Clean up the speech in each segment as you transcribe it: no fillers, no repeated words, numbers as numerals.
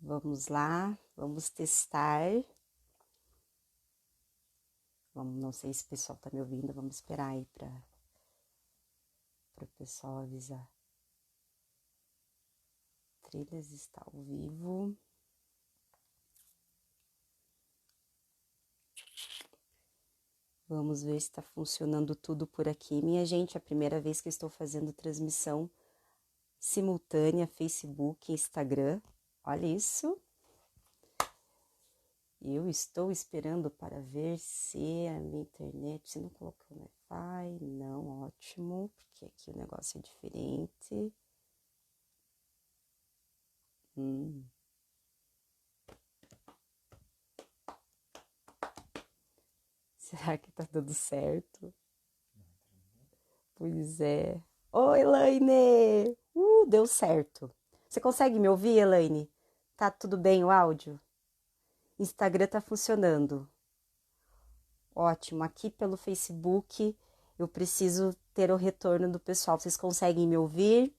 Vamos lá, vamos testar. Não sei se o pessoal tá me ouvindo, vamos esperar aí para o pessoal avisar. Trilhas está ao vivo. Vamos ver se está funcionando tudo por aqui. Minha gente, é a primeira vez que eu estou fazendo transmissão simultânea, Facebook, Instagram. Olha isso. Eu estou esperando para ver se a minha internet, se não colocou no Wi-Fi, não, ótimo, porque aqui o negócio é diferente. Será que tá dando certo? Pois é. Oi, Elaine! Deu certo. Você consegue me ouvir, Elaine? Tá tudo bem o áudio? Instagram tá funcionando. Ótimo. Aqui pelo Facebook eu preciso ter o retorno do pessoal. Vocês conseguem me ouvir?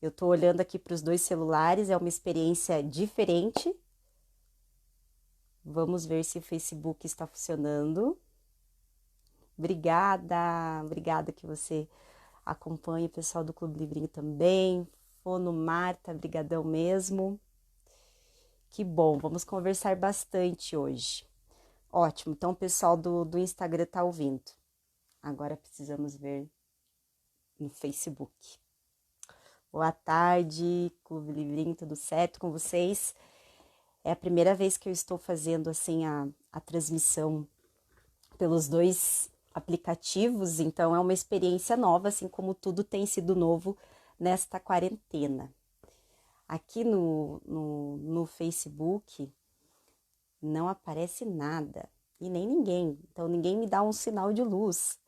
Eu tô olhando aqui para os dois celulares, é uma experiência diferente. Vamos ver se o Facebook está funcionando. Obrigada que você acompanhe o pessoal do Clube Livrinho também. Fono Marta, brigadão mesmo. Que bom, vamos conversar bastante hoje. Ótimo, então o pessoal do Instagram tá ouvindo. Agora precisamos ver no Facebook. Boa tarde, Clube Livrinho, tudo certo com vocês? É a primeira vez que eu estou fazendo assim a transmissão pelos dois aplicativos, então é uma experiência nova, assim como tudo tem sido novo nesta quarentena. Aqui no Facebook não aparece nada e nem ninguém, então ninguém me dá um sinal de luz.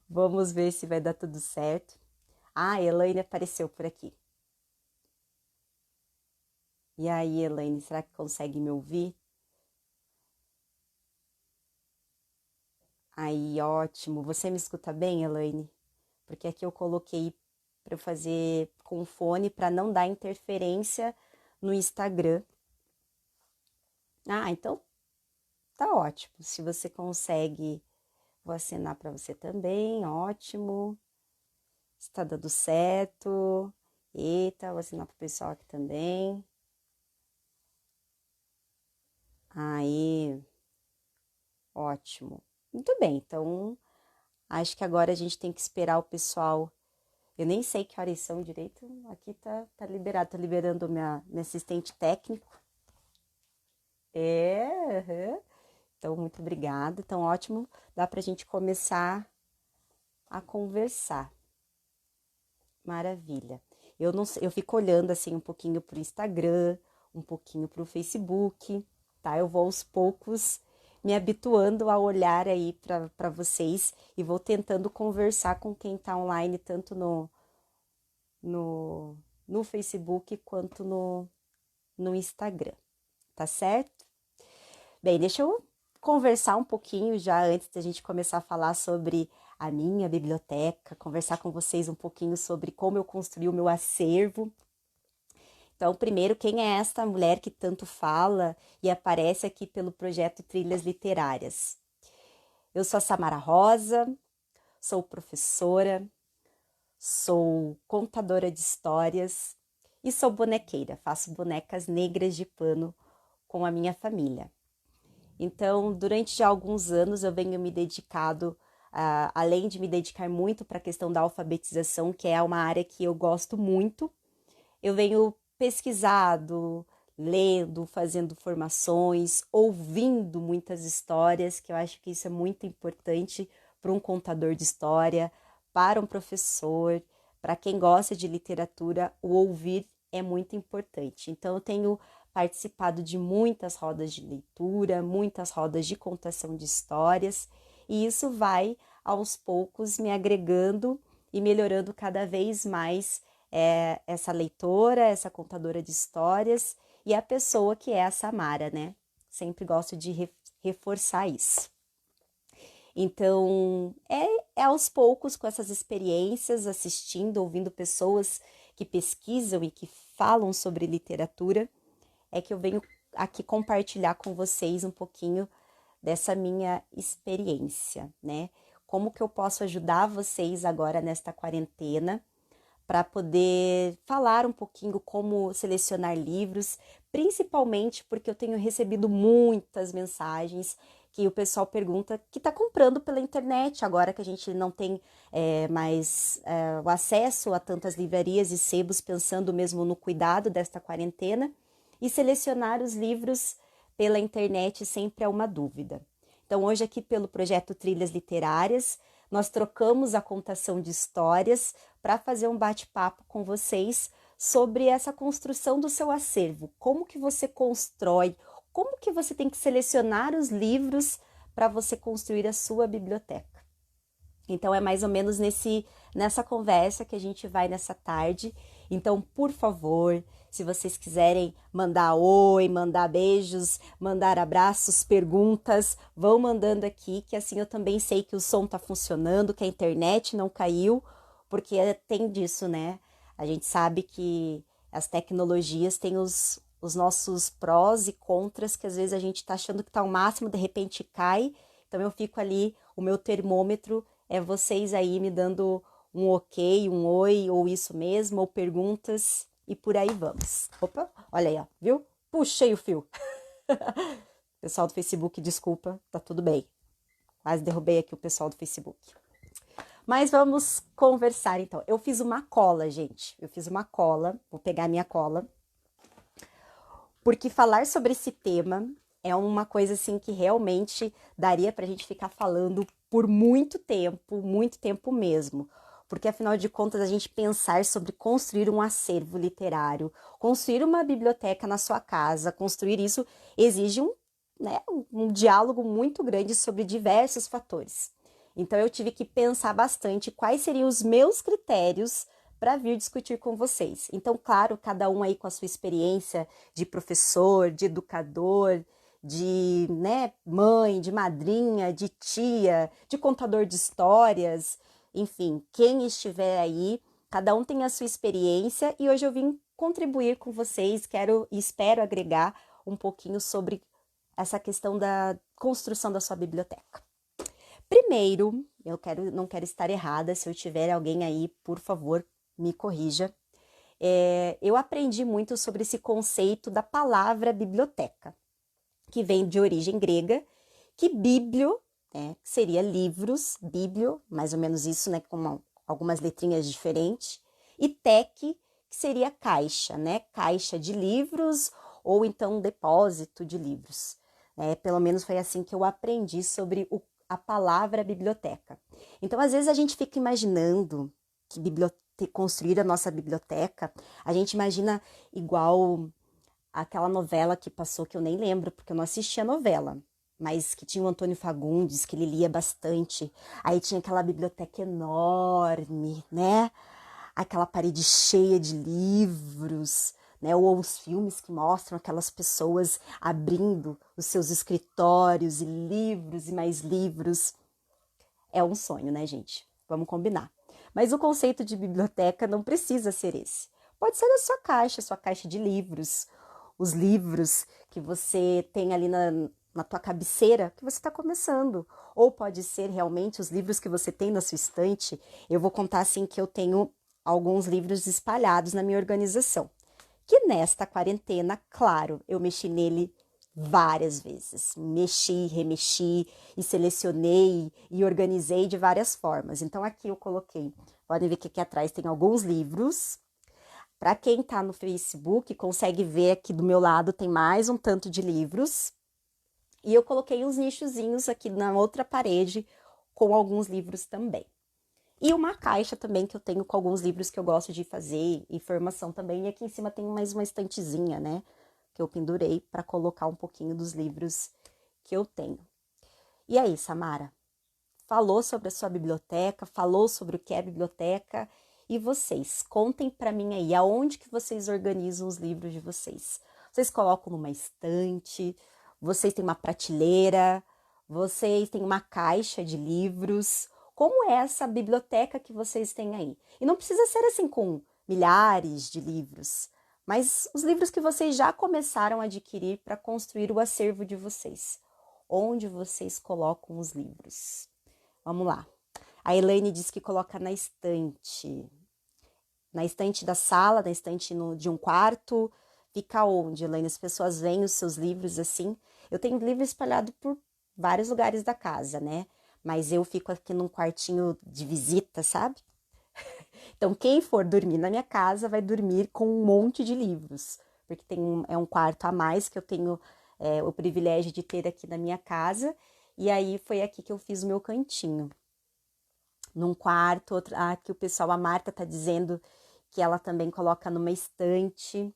Vamos ver se vai dar tudo certo. Ah, a Elaine apareceu por aqui. E aí, Elaine, será que consegue me ouvir? Aí, ótimo. Você me escuta bem, Elaine? Porque aqui eu coloquei para eu fazer com fone para não dar interferência no Instagram. Ah, então tá ótimo. Se você consegue, vou assinar para você também. Ótimo. Está dando certo. Eita, vou assinar para o pessoal aqui também. Aí, ótimo. Muito bem, então acho que agora a gente tem que esperar o pessoal. Eu nem sei que horas são direito. Aqui tá liberado, tá liberando minha assistente técnico. Uhum. Então, muito obrigada. Então, ótimo. Dá pra gente começar a conversar. Maravilha. Eu não sei, eu fico olhando assim um pouquinho pro Instagram, um pouquinho pro Facebook, tá? Eu vou aos poucos me habituando a olhar aí para vocês e vou tentando conversar com quem tá online, tanto no, no Facebook quanto no Instagram, tá certo? Bem, deixa eu conversar um pouquinho já antes da gente começar a falar sobre a minha biblioteca, conversar com vocês um pouquinho sobre como eu construí o meu acervo. Então, primeiro, quem é esta mulher que tanto fala e aparece aqui pelo projeto Trilhas Literárias? Eu sou a Samara Rosa, sou professora, sou contadora de histórias e sou bonequeira, faço bonecas negras de pano com a minha família. Então, durante já alguns anos, eu venho me dedicado, além de me dedicar muito para a questão da alfabetização, que é uma área que eu gosto muito, eu venho pesquisado, lendo, fazendo formações, ouvindo muitas histórias, que eu acho que isso é muito importante para um contador de história, para um professor, para quem gosta de literatura, o ouvir é muito importante. Então, eu tenho participado de muitas rodas de leitura, muitas rodas de contação de histórias, e isso vai aos poucos me agregando e melhorando cada vez mais essa leitora, essa contadora de histórias e a pessoa que é a Samara, né? Sempre gosto de reforçar isso. Então, é aos poucos com essas experiências, assistindo, ouvindo pessoas que pesquisam e que falam sobre literatura, é que eu venho aqui compartilhar com vocês um pouquinho dessa minha experiência, né? Como que eu posso ajudar vocês agora nesta quarentena para poder falar um pouquinho como selecionar livros, principalmente porque eu tenho recebido muitas mensagens que o pessoal pergunta que está comprando pela internet, agora que a gente não tem mais o acesso a tantas livrarias e sebos, pensando mesmo no cuidado desta quarentena, e selecionar os livros pela internet sempre é uma dúvida. Então, hoje aqui pelo projeto Trilhas Literárias, nós trocamos a contação de histórias para fazer um bate-papo com vocês sobre essa construção do seu acervo. Como que você constrói, como que você tem que selecionar os livros para você construir a sua biblioteca. Então, é mais ou menos nessa conversa que a gente vai nessa tarde. Então, por favor, se vocês quiserem mandar oi, mandar beijos, mandar abraços, perguntas, vão mandando aqui, que assim eu também sei que o som tá funcionando, que a internet não caiu, porque tem disso, né? A gente sabe que as tecnologias têm os nossos prós e contras, que às vezes a gente tá achando que tá ao máximo, de repente cai. Então eu fico ali, o meu termômetro é vocês aí me dando um ok, um oi, ou isso mesmo, ou perguntas, e por aí vamos. Opa, olha aí, ó, viu? Puxei o fio. Pessoal do Facebook, desculpa, tá tudo bem. Quase derrubei aqui o pessoal do Facebook. Mas vamos conversar então. Eu fiz uma cola, gente. Eu fiz uma cola, vou pegar a minha cola. Porque falar sobre esse tema é uma coisa assim que realmente daria pra gente ficar falando por muito tempo mesmo. Porque afinal de contas a gente pensar sobre construir um acervo literário, construir uma biblioteca na sua casa, construir isso exige um diálogo muito grande sobre diversos fatores. Então eu tive que pensar bastante quais seriam os meus critérios para vir discutir com vocês. Então, claro, cada um aí com a sua experiência de professor, de educador, de mãe, de madrinha, de tia, de contador de histórias, enfim, quem estiver aí, cada um tem a sua experiência e hoje eu vim contribuir com vocês, quero e espero agregar um pouquinho sobre essa questão da construção da sua biblioteca. Primeiro, não quero estar errada, se eu tiver alguém aí, por favor, me corrija. Eu aprendi muito sobre esse conceito da palavra biblioteca, que vem de origem grega, que biblio, seria livros, biblio, mais ou menos isso, né, com algumas letrinhas diferentes, e tec, que seria caixa, né, caixa de livros ou então depósito de livros. Pelo menos foi assim que eu aprendi sobre a palavra biblioteca. Então, às vezes a gente fica imaginando que construir a nossa biblioteca, a gente imagina igual aquela novela que passou, que eu nem lembro, porque eu não assisti a novela, mas que tinha o Antônio Fagundes, que ele lia bastante. Aí tinha aquela biblioteca enorme, né? Aquela parede cheia de livros, né? Ou os filmes que mostram aquelas pessoas abrindo os seus escritórios e livros e mais livros. É um sonho, né, gente? Vamos combinar. Mas o conceito de biblioteca não precisa ser esse. Pode ser a sua caixa de livros, os livros que você tem ali na tua cabeceira, que você está começando. Ou pode ser realmente os livros que você tem na sua estante. Eu vou contar assim que eu tenho alguns livros espalhados na minha organização. Que nesta quarentena, claro, eu mexi nele várias vezes. Mexi, remexi e selecionei e organizei de várias formas. Então aqui eu coloquei, podem ver que aqui atrás tem alguns livros. Para quem está no Facebook, consegue ver aqui do meu lado tem mais um tanto de livros. E eu coloquei uns nichozinhos aqui na outra parede com alguns livros também. E uma caixa também que eu tenho com alguns livros que eu gosto de fazer, informação também. E aqui em cima tem mais uma estantezinha, né? Que eu pendurei para colocar um pouquinho dos livros que eu tenho. E aí, Samara? Falou sobre a sua biblioteca, falou sobre o que é biblioteca. E vocês, contem para mim aí, aonde que vocês organizam os livros de vocês? Vocês colocam numa estante? Vocês têm uma prateleira? Vocês têm uma caixa de livros? Como é essa biblioteca que vocês têm aí? E não precisa ser assim com milhares de livros, mas os livros que vocês já começaram a adquirir para construir o acervo de vocês. Onde vocês colocam os livros? Vamos lá. A Elaine diz que coloca na estante. Na estante da sala, na estante de um quarto. Fica onde, Elaine? As pessoas veem os seus livros assim. Eu tenho livro espalhado por vários lugares da casa, né? Mas eu fico aqui num quartinho de visita, sabe? Então, quem for dormir na minha casa vai dormir com um monte de livros, porque é um quarto a mais que eu tenho o privilégio de ter aqui na minha casa, e aí foi aqui que eu fiz o meu cantinho. Num quarto, aqui o pessoal, a Marta tá dizendo que ela também coloca numa estante,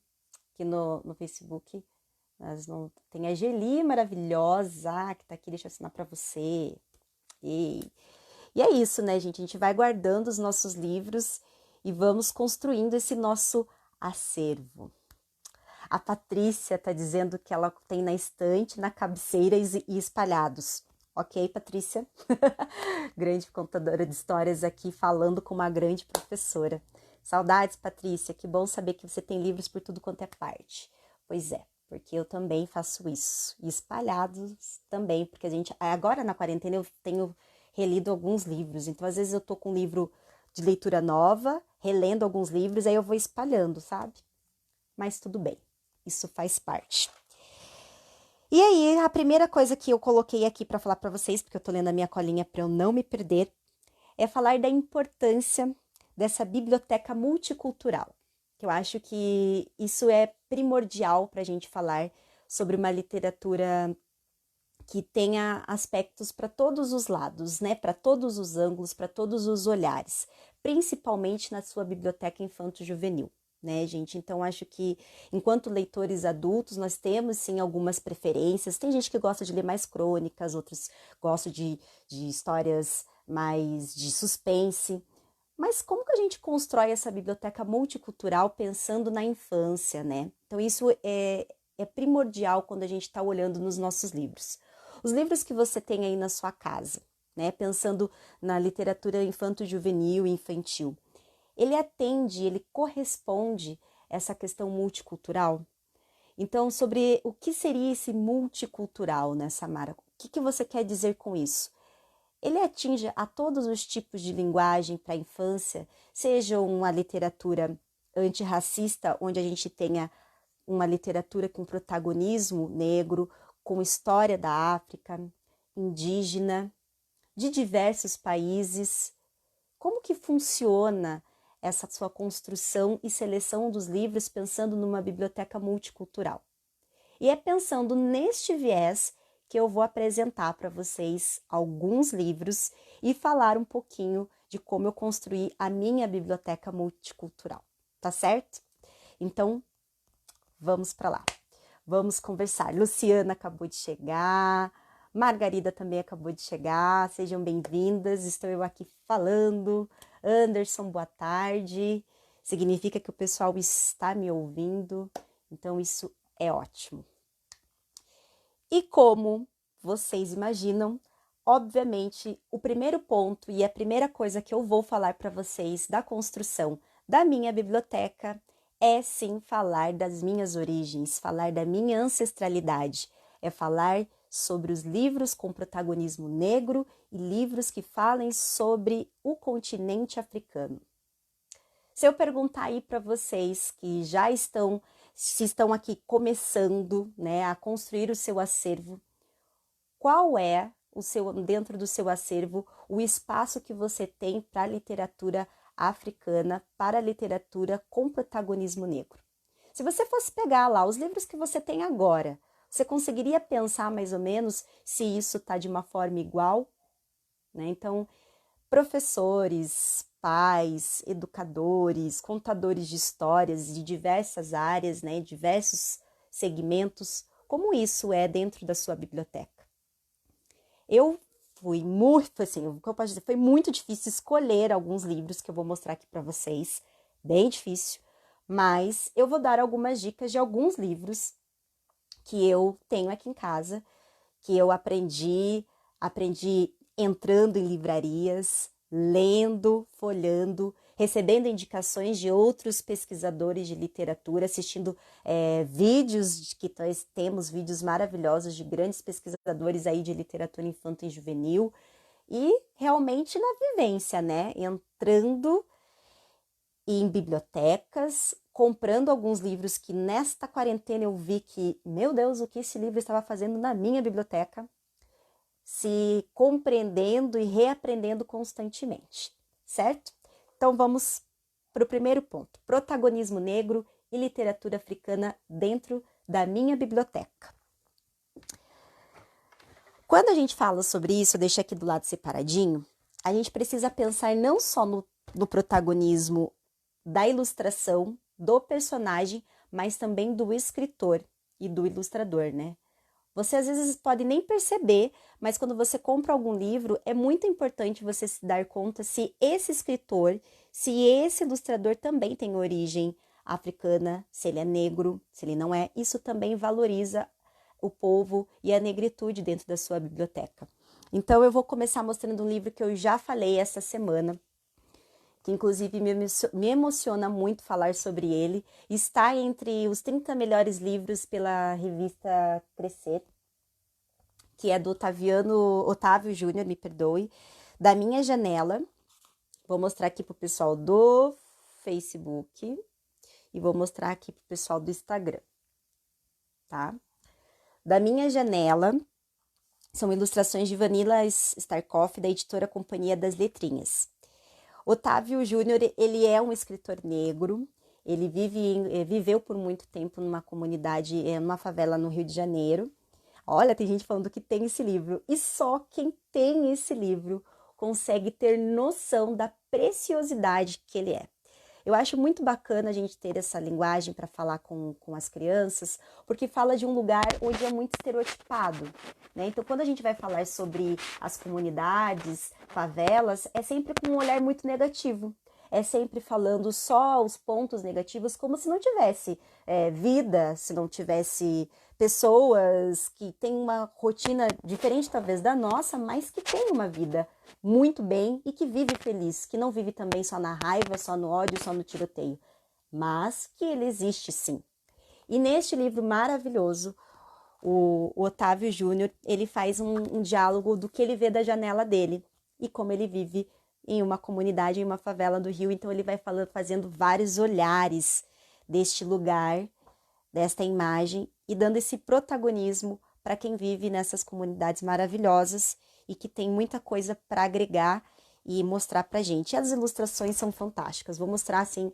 aqui no Facebook. Mas não, tem a Geli maravilhosa, que tá aqui, deixa eu assinar pra você. E é isso, né, gente? A gente vai guardando os nossos livros e vamos construindo esse nosso acervo. A Patrícia tá dizendo que ela tem na estante, na cabeceira e espalhados. Ok, Patrícia? Grande contadora de histórias aqui, falando com uma grande professora. Saudades, Patrícia. Que bom saber que você tem livros por tudo quanto é parte. Pois é, porque eu também faço isso. E espalhados também, porque a gente... Agora, na quarentena, eu tenho relido alguns livros. Então, às vezes, eu tô com um livro de leitura nova, relendo alguns livros, aí eu vou espalhando, sabe? Mas tudo bem, isso faz parte. E aí, a primeira coisa que eu coloquei aqui para falar para vocês, porque eu tô lendo a minha colinha para eu não me perder, é falar da importância dessa biblioteca multicultural. Que eu acho que isso é primordial para a gente falar sobre uma literatura que tenha aspectos para todos os lados, né? Para todos os ângulos, para todos os olhares, principalmente na sua biblioteca infanto-juvenil, né, gente? Então, acho que enquanto leitores adultos, nós temos sim algumas preferências. Tem gente que gosta de ler mais crônicas, outros gostam de histórias mais de suspense. Mas como que a gente constrói essa biblioteca multicultural pensando na infância, né? Então, isso é primordial quando a gente está olhando nos nossos livros. Os livros que você tem aí na sua casa, né? Pensando na literatura infanto-juvenil e infantil, ele atende, ele corresponde a essa questão multicultural? Então, sobre o que seria esse multicultural, né, Samara? O que você quer dizer com isso? Ele atinge a todos os tipos de linguagem para a infância, seja uma literatura antirracista, onde a gente tenha uma literatura com protagonismo negro, com história da África, indígena, de diversos países. Como que funciona essa sua construção e seleção dos livros pensando numa biblioteca multicultural? E é pensando neste viés que eu vou apresentar para vocês alguns livros e falar um pouquinho de como eu construí a minha biblioteca multicultural, tá certo? Então, vamos para lá. Vamos conversar. Luciana acabou de chegar, Margarida também acabou de chegar, sejam bem-vindas, estou eu aqui falando. Anderson, boa tarde. Significa que o pessoal está me ouvindo, então isso é ótimo. E como vocês imaginam, obviamente, o primeiro ponto e a primeira coisa que eu vou falar para vocês da construção da minha biblioteca é sim falar das minhas origens, falar da minha ancestralidade, é falar sobre os livros com protagonismo negro e livros que falem sobre o continente africano. Se eu perguntar aí para vocês que já estão, se estão aqui começando, né, a construir o seu acervo, qual é dentro do seu acervo, o espaço que você tem para a literatura africana, para a literatura com protagonismo negro? Se você fosse pegar lá os livros que você tem agora, você conseguiria pensar mais ou menos se isso está de uma forma igual? Né? Então, professores, pais, educadores, contadores de histórias de diversas áreas, né, diversos segmentos, como isso é dentro da sua biblioteca? Eu fui muito, assim, o que eu posso dizer, foi muito difícil escolher alguns livros que eu vou mostrar aqui para vocês, bem difícil, mas eu vou dar algumas dicas de alguns livros que eu tenho aqui em casa, que eu aprendi entrando em livrarias, lendo, folhando, recebendo indicações de outros pesquisadores de literatura, assistindo vídeos, que nós temos vídeos maravilhosos de grandes pesquisadores aí de literatura infantil e juvenil, e realmente na vivência, né? Entrando em bibliotecas, comprando alguns livros que nesta quarentena eu vi que, meu Deus, o que esse livro estava fazendo na minha biblioteca, se compreendendo e reaprendendo constantemente, certo? Então vamos para o primeiro ponto: protagonismo negro e literatura africana dentro da minha biblioteca. Quando a gente fala sobre isso, eu deixei aqui do lado separadinho, a gente precisa pensar não só no protagonismo da ilustração, do personagem, mas também do escritor e do ilustrador, né? Você às vezes pode nem perceber, mas quando você compra algum livro, é muito importante você se dar conta se esse escritor, se esse ilustrador também tem origem africana, se ele é negro, se ele não é. Isso também valoriza o povo e a negritude dentro da sua biblioteca. Então eu vou começar mostrando um livro que eu já falei essa semana, que inclusive me emociona muito falar sobre ele. Está entre os 30 melhores livros pela revista Crescer, que é do Otávio Júnior, me perdoe, Da Minha Janela. Vou mostrar aqui pro pessoal do Facebook e vou mostrar aqui pro pessoal do Instagram, tá? Da Minha Janela são ilustrações de Vanilla Starkoff, da editora Companhia das Letrinhas. Otávio Júnior, ele é um escritor negro, ele viveu por muito tempo numa comunidade, numa favela no Rio de Janeiro. Olha, tem gente falando que tem esse livro, e só quem tem esse livro consegue ter noção da preciosidade que ele é. Eu acho muito bacana a gente ter essa linguagem para falar com as crianças, porque fala de um lugar onde é muito estereotipado, né? Então, quando a gente vai falar sobre as comunidades, favelas, é sempre com um olhar muito negativo. É sempre falando só os pontos negativos, como se não tivesse vida, se não tivesse pessoas que têm uma rotina diferente talvez da nossa, mas que têm uma vida muito bem e que vive feliz, que não vive também só na raiva, só no ódio, só no tiroteio, mas que ele existe sim. E neste livro maravilhoso, o Otávio Júnior, ele faz um diálogo do que ele vê da janela dele e como ele vive em uma comunidade, em uma favela do Rio. Então ele vai fazendo vários olhares deste lugar, desta imagem, e dando esse protagonismo para quem vive nessas comunidades maravilhosas e que tem muita coisa para agregar e mostrar para gente. E as ilustrações são fantásticas. Vou mostrar assim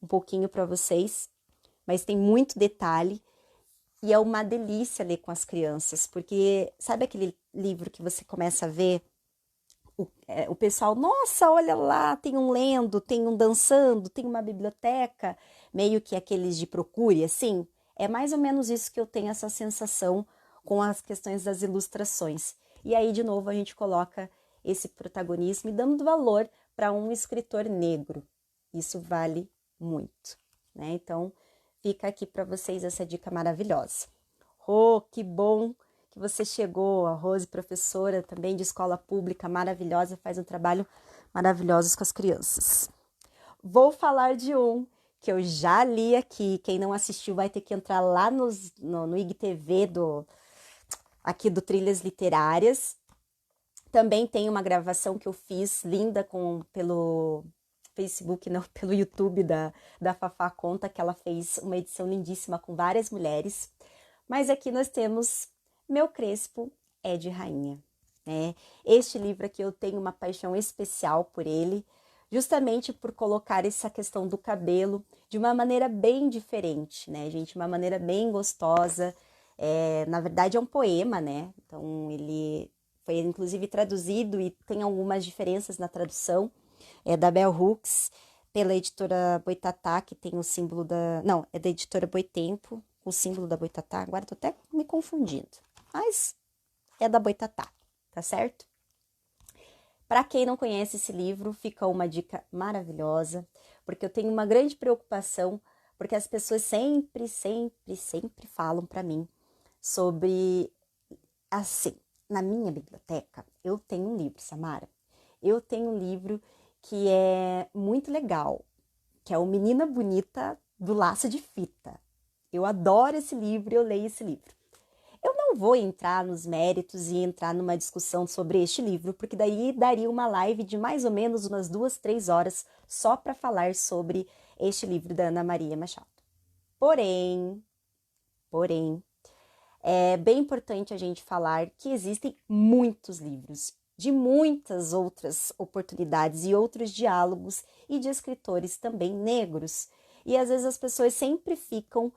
um pouquinho para vocês, mas tem muito detalhe e é uma delícia ler com as crianças, porque sabe aquele livro que você começa a ver o pessoal, nossa, olha lá, tem um lendo, tem um dançando, tem uma biblioteca, meio que aqueles de procure, assim. É mais ou menos isso que eu tenho essa sensação com as questões das ilustrações. E aí, de novo, a gente coloca esse protagonismo e dando valor para um escritor negro. Isso vale muito, né? Então, fica aqui para vocês essa dica maravilhosa. Oh, que bom que você chegou, a Rose, professora também de escola pública maravilhosa, faz um trabalho maravilhoso com as crianças. Vou falar de um que eu já li aqui, quem não assistiu vai ter que entrar lá no IGTV aqui do Trilhas Literárias. Também tem uma gravação que eu fiz, linda, pelo Facebook, não, pelo YouTube da Fafá Conta, que ela fez uma edição lindíssima com várias mulheres. Mas aqui nós temos Meu Crespo é de Rainha, né? Este livro aqui eu tenho uma paixão especial por ele, justamente por colocar essa questão do cabelo de uma maneira bem diferente, né, gente? Uma maneira bem gostosa. Na verdade é um poema, né? Então ele foi inclusive traduzido e tem algumas diferenças na tradução. É da Bell Hooks, pela editora Boitatá, que tem o símbolo da... Não, é da editora Boitempo, o símbolo da Boitatá. Agora tô até me confundindo, mas é da Boitatá, tá certo? Para quem não conhece esse livro, fica uma dica maravilhosa, porque eu tenho uma grande preocupação, porque as pessoas sempre falam para mim sobre, assim, na minha biblioteca, eu tenho um livro, Samara, eu tenho um livro que é muito legal, que é o Menina Bonita do Laço de Fita. Eu adoro esse livro, eu leio esse livro. Eu não vou entrar nos méritos e entrar numa discussão sobre este livro, porque daí daria uma live de mais ou menos umas 2, 3 horas só para falar sobre este livro da Ana Maria Machado. Porém, é bem importante a gente falar que existem muitos livros de muitas outras oportunidades e outros diálogos e de escritores também negros. E às vezes as pessoas sempre ficam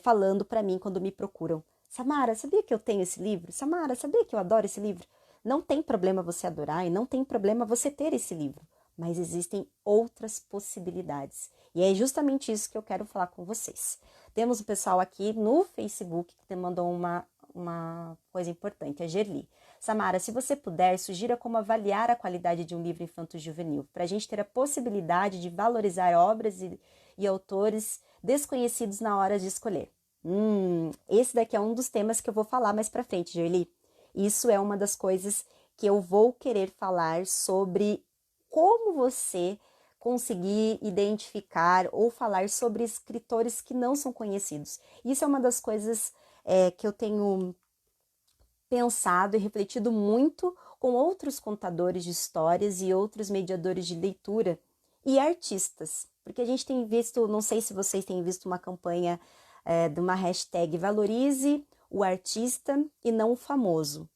falando para mim quando me procuram: Samara, sabia que eu tenho esse livro? Samara, sabia que eu adoro esse livro? Não tem problema você adorar e não tem problema você ter esse livro, mas existem outras possibilidades. E é justamente isso que eu quero falar com vocês. Temos um pessoal aqui no Facebook que mandou uma coisa importante, a Gerli. Samara, se você puder, sugira como avaliar a qualidade de um livro infanto-juvenil, para a gente ter a possibilidade de valorizar obras e autores desconhecidos na hora de escolher. Esse daqui é um dos temas que eu vou falar mais para frente, Gerli. Isso é uma das coisas que eu vou querer falar sobre como você conseguir identificar ou falar sobre escritores que não são conhecidos. Isso é uma das coisas que eu tenho pensado e refletido muito com outros contadores de histórias e outros mediadores de leitura e artistas. Porque a gente tem visto, não sei se vocês têm visto uma campanha de uma hashtag valorize o artista e não o famoso.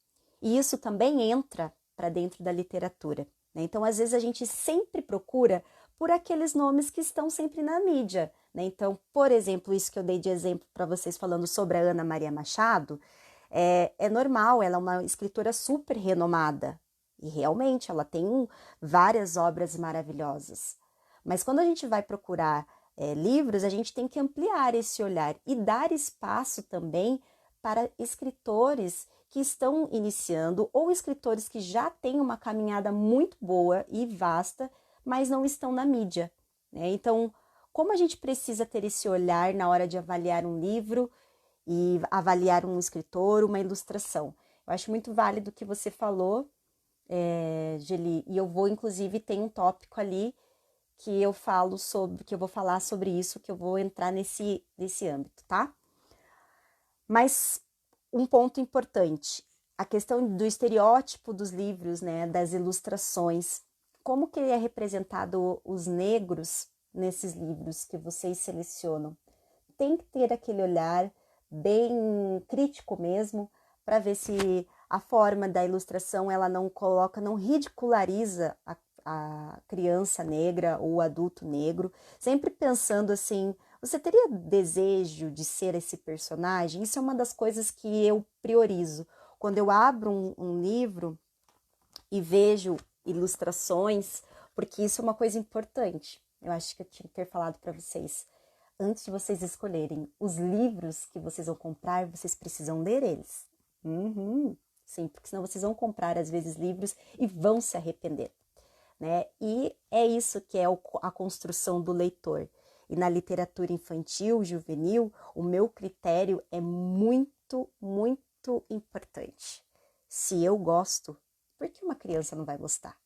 E isso também entra para dentro da literatura. Né? Então, às vezes, a gente sempre procura por aqueles nomes que estão sempre na mídia. Né? Então, por exemplo, isso que eu dei de exemplo para vocês falando sobre a Ana Maria Machado, é normal, ela é uma escritora super renomada. E realmente, ela tem várias obras maravilhosas. Mas quando a gente vai procurar livros, a gente tem que ampliar esse olhar e dar espaço também para escritores que estão iniciando ou escritores que já têm uma caminhada muito boa e vasta, mas não estão na mídia. Né? Então, como a gente precisa ter esse olhar na hora de avaliar um livro e avaliar um escritor, uma ilustração? Eu acho muito válido o que você falou, Geli, e eu vou, inclusive, tem um tópico ali que eu falo sobre, que eu vou falar sobre isso, que eu vou entrar nesse âmbito, tá? Mas um ponto importante, a questão do estereótipo dos livros, né, das ilustrações, como que é representado os negros nesses livros que vocês selecionam? Tem que ter aquele olhar bem crítico mesmo, para ver se a forma da ilustração ela não coloca, não ridiculariza a criança negra ou o adulto negro, sempre pensando assim, você teria desejo de ser esse personagem? Isso é uma das coisas que eu priorizo. Quando eu abro um livro e vejo ilustrações, porque isso é uma coisa importante. Eu acho que eu tinha que ter falado para vocês. Antes de vocês escolherem os livros que vocês vão comprar, vocês precisam ler eles. Sim, porque senão vocês vão comprar, às vezes, livros e vão se arrepender. Né? E é isso que é a construção do leitor. E na literatura infantil, juvenil, o meu critério é muito, muito importante. Se eu gosto, por que uma criança não vai gostar?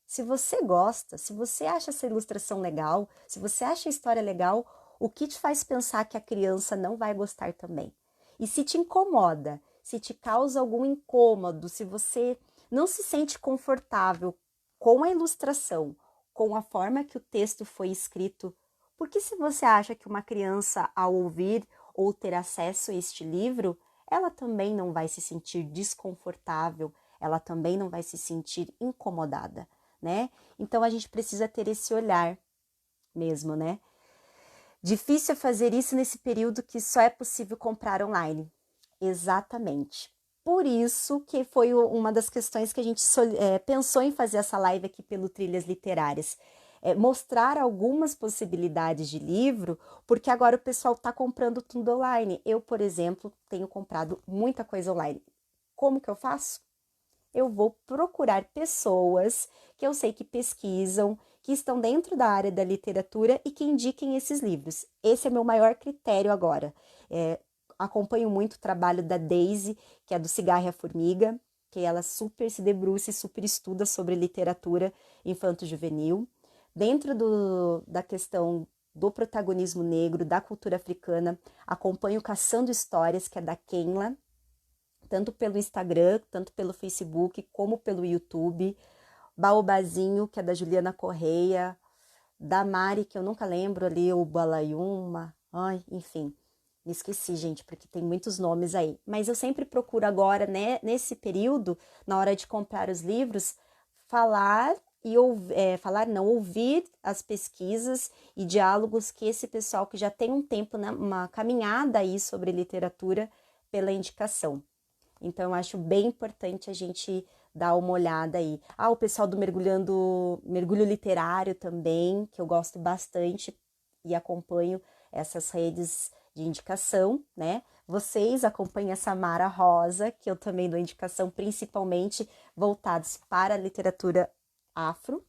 Se você gosta, se você acha essa ilustração legal, se você acha a história legal, o que te faz pensar que a criança não vai gostar também? E se te incomoda, se te causa algum incômodo, se você não se sente confortável com a ilustração, com a forma que o texto foi escrito, porque se você acha que uma criança, ao ouvir ou ter acesso a este livro, ela também não vai se sentir desconfortável, ela também não vai se sentir incomodada, né? Então a gente precisa ter esse olhar mesmo, né? Difícil é fazer isso nesse período que só é possível comprar online. Exatamente. Por isso que foi uma das questões que a gente pensou em fazer essa live aqui pelo Trilhas Literárias. Mostrar algumas possibilidades de livro, porque agora o pessoal está comprando tudo online. Eu, por exemplo, tenho comprado muita coisa online. Como que eu faço? Eu vou procurar pessoas que eu sei que pesquisam, que estão dentro da área da literatura e que indiquem esses livros. Esse é meu maior critério agora. Acompanho muito o trabalho da Daisy, que é do Cigarra e a Formiga, porque ela super se debruça e super estuda sobre literatura infanto-juvenil. Dentro da questão do protagonismo negro, da cultura africana, acompanho Caçando Histórias, que é da Kenla, tanto pelo Instagram, tanto pelo Facebook, como pelo YouTube. Baobazinho, que é da Juliana Correia, da Mari, que eu nunca lembro ali, o Balayuma, ai, enfim. Me esqueci, gente, porque tem muitos nomes aí. Mas eu sempre procuro agora, né, nesse período, na hora de comprar os livros, falar e falar não, ouvir as pesquisas e diálogos que esse pessoal que já tem um tempo, né, uma caminhada aí sobre literatura pela indicação. Então, eu acho bem importante a gente dar uma olhada aí. Ah, o pessoal do Mergulho Literário também, que eu gosto bastante e acompanho essas redes de indicação, né? Vocês acompanham a Samara Rosa, que eu também dou indicação, principalmente voltados para a literatura afro.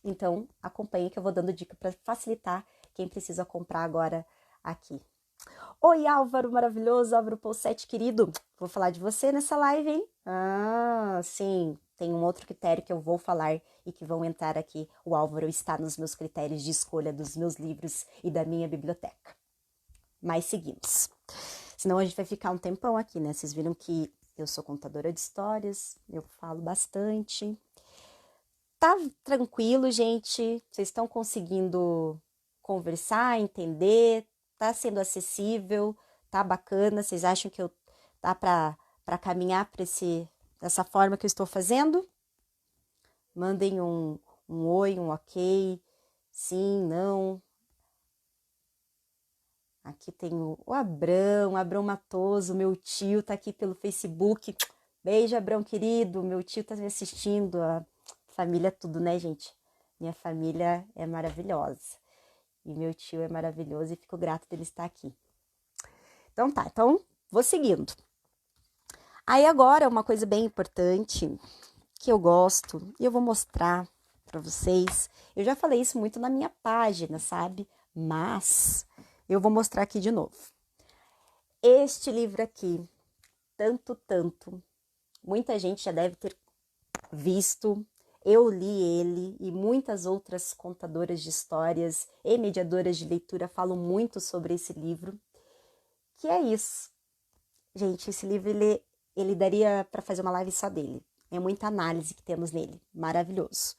Então, acompanhe que eu vou dando dica para facilitar quem precisa comprar agora aqui. Oi, Álvaro maravilhoso, Álvaro Poussetti, querido. Vou falar de você nessa live, hein? Ah, sim. Tem um outro critério que eu vou falar e que vão entrar aqui. O Álvaro está nos meus critérios de escolha dos meus livros e da minha biblioteca. Mas seguimos. Senão a gente vai ficar um tempão aqui, né? Vocês viram que eu sou contadora de histórias, eu falo bastante. Tá tranquilo, gente? Vocês estão conseguindo conversar, entender? Tá sendo acessível? Tá bacana? Vocês acham que dá para caminhar para dessa forma que eu estou fazendo? Mandem um oi, um ok, sim, não. Aqui tem o Abrão Matoso, meu tio tá aqui pelo Facebook. Beijo, Abrão querido, meu tio tá me assistindo. A família é tudo, né, gente? Minha família é maravilhosa. E meu tio é maravilhoso e fico grato dele estar aqui. Então tá, então vou seguindo. Aí agora uma coisa bem importante que eu gosto e eu vou mostrar para vocês. Eu já falei isso muito na minha página, sabe? Mas eu vou mostrar aqui de novo. Este livro aqui, tanto, muita gente já deve ter visto. Eu li ele e muitas outras contadoras de histórias e mediadoras de leitura falam muito sobre esse livro. Que é isso. Gente, esse livro ele daria para fazer uma live só dele. É muita análise que temos nele. Maravilhoso.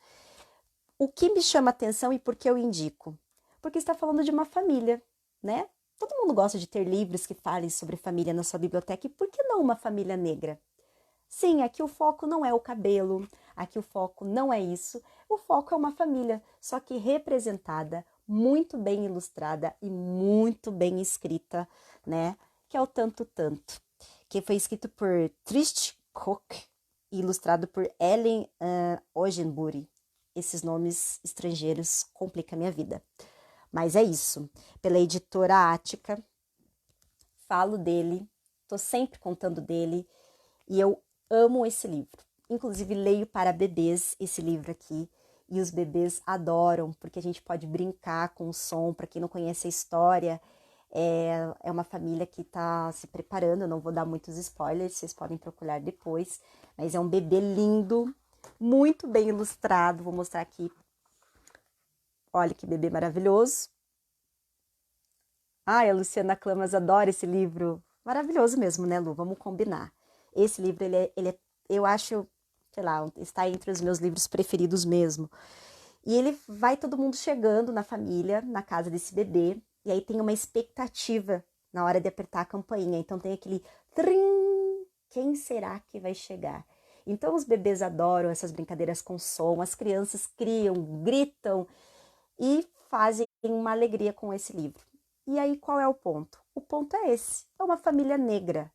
O que me chama atenção e por que eu indico? Porque está falando de uma família, né? Todo mundo gosta de ter livros que falem sobre família na sua biblioteca. E por que não uma família negra? Sim, aqui o foco não é o cabelo, aqui o foco não é isso. O foco é uma família, só que representada, muito bem ilustrada e muito bem escrita, né? Que é o Tanto, que foi escrito por Trist Cook e ilustrado por Ellen Ogenbury. Esses nomes estrangeiros complicam a minha vida. Mas é isso. Pela editora Ática, falo dele, tô sempre contando dele e eu amo esse livro. Inclusive, leio para bebês esse livro aqui. E os bebês adoram, porque a gente pode brincar com o som. Para quem não conhece a história, é uma família que está se preparando. Eu não vou dar muitos spoilers, vocês podem procurar depois. Mas é um bebê lindo, muito bem ilustrado. Vou mostrar aqui. Olha que bebê maravilhoso. Ai, a Luciana Klamas adora esse livro. Maravilhoso mesmo, né, Lu? Vamos combinar. Esse livro, eu acho, sei lá, está entre os meus livros preferidos mesmo. E ele vai todo mundo chegando na família, na casa desse bebê, e aí tem uma expectativa na hora de apertar a campainha. Então tem aquele trim, quem será que vai chegar? Então os bebês adoram essas brincadeiras com som, as crianças criam, gritam e fazem uma alegria com esse livro. E aí qual é o ponto? O ponto é esse, é uma família negra.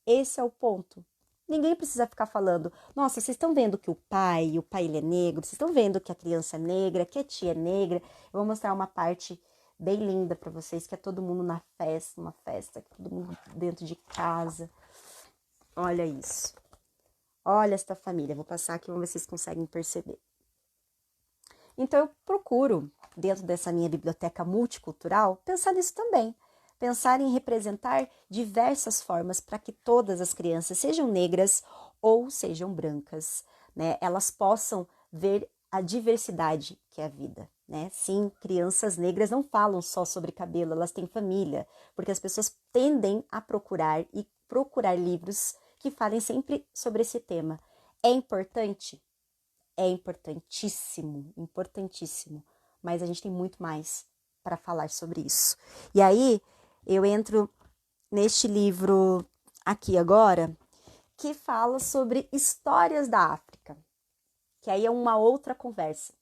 Esse é o ponto. Ninguém precisa ficar falando, nossa, vocês estão vendo que o pai ele é negro, vocês estão vendo que a criança é negra, que a tia é negra. Eu vou mostrar uma parte bem linda para vocês, que é todo mundo na festa, uma festa, todo mundo dentro de casa. Olha isso. Olha esta família. Vou passar aqui, vamos ver se vocês conseguem perceber. Então eu procuro, dentro dessa minha biblioteca multicultural, pensar nisso também. Pensar em representar diversas formas para que todas as crianças, sejam negras ou sejam brancas, né, elas possam ver a diversidade que é a vida, né? Sim, crianças negras não falam só sobre cabelo, elas têm família, porque as pessoas tendem a procurar livros que falem sempre sobre esse tema. É importante? É importantíssimo, importantíssimo, mas a gente tem muito mais para falar sobre isso. E aí eu entro neste livro aqui agora, que fala sobre histórias da África, que aí é uma outra conversa.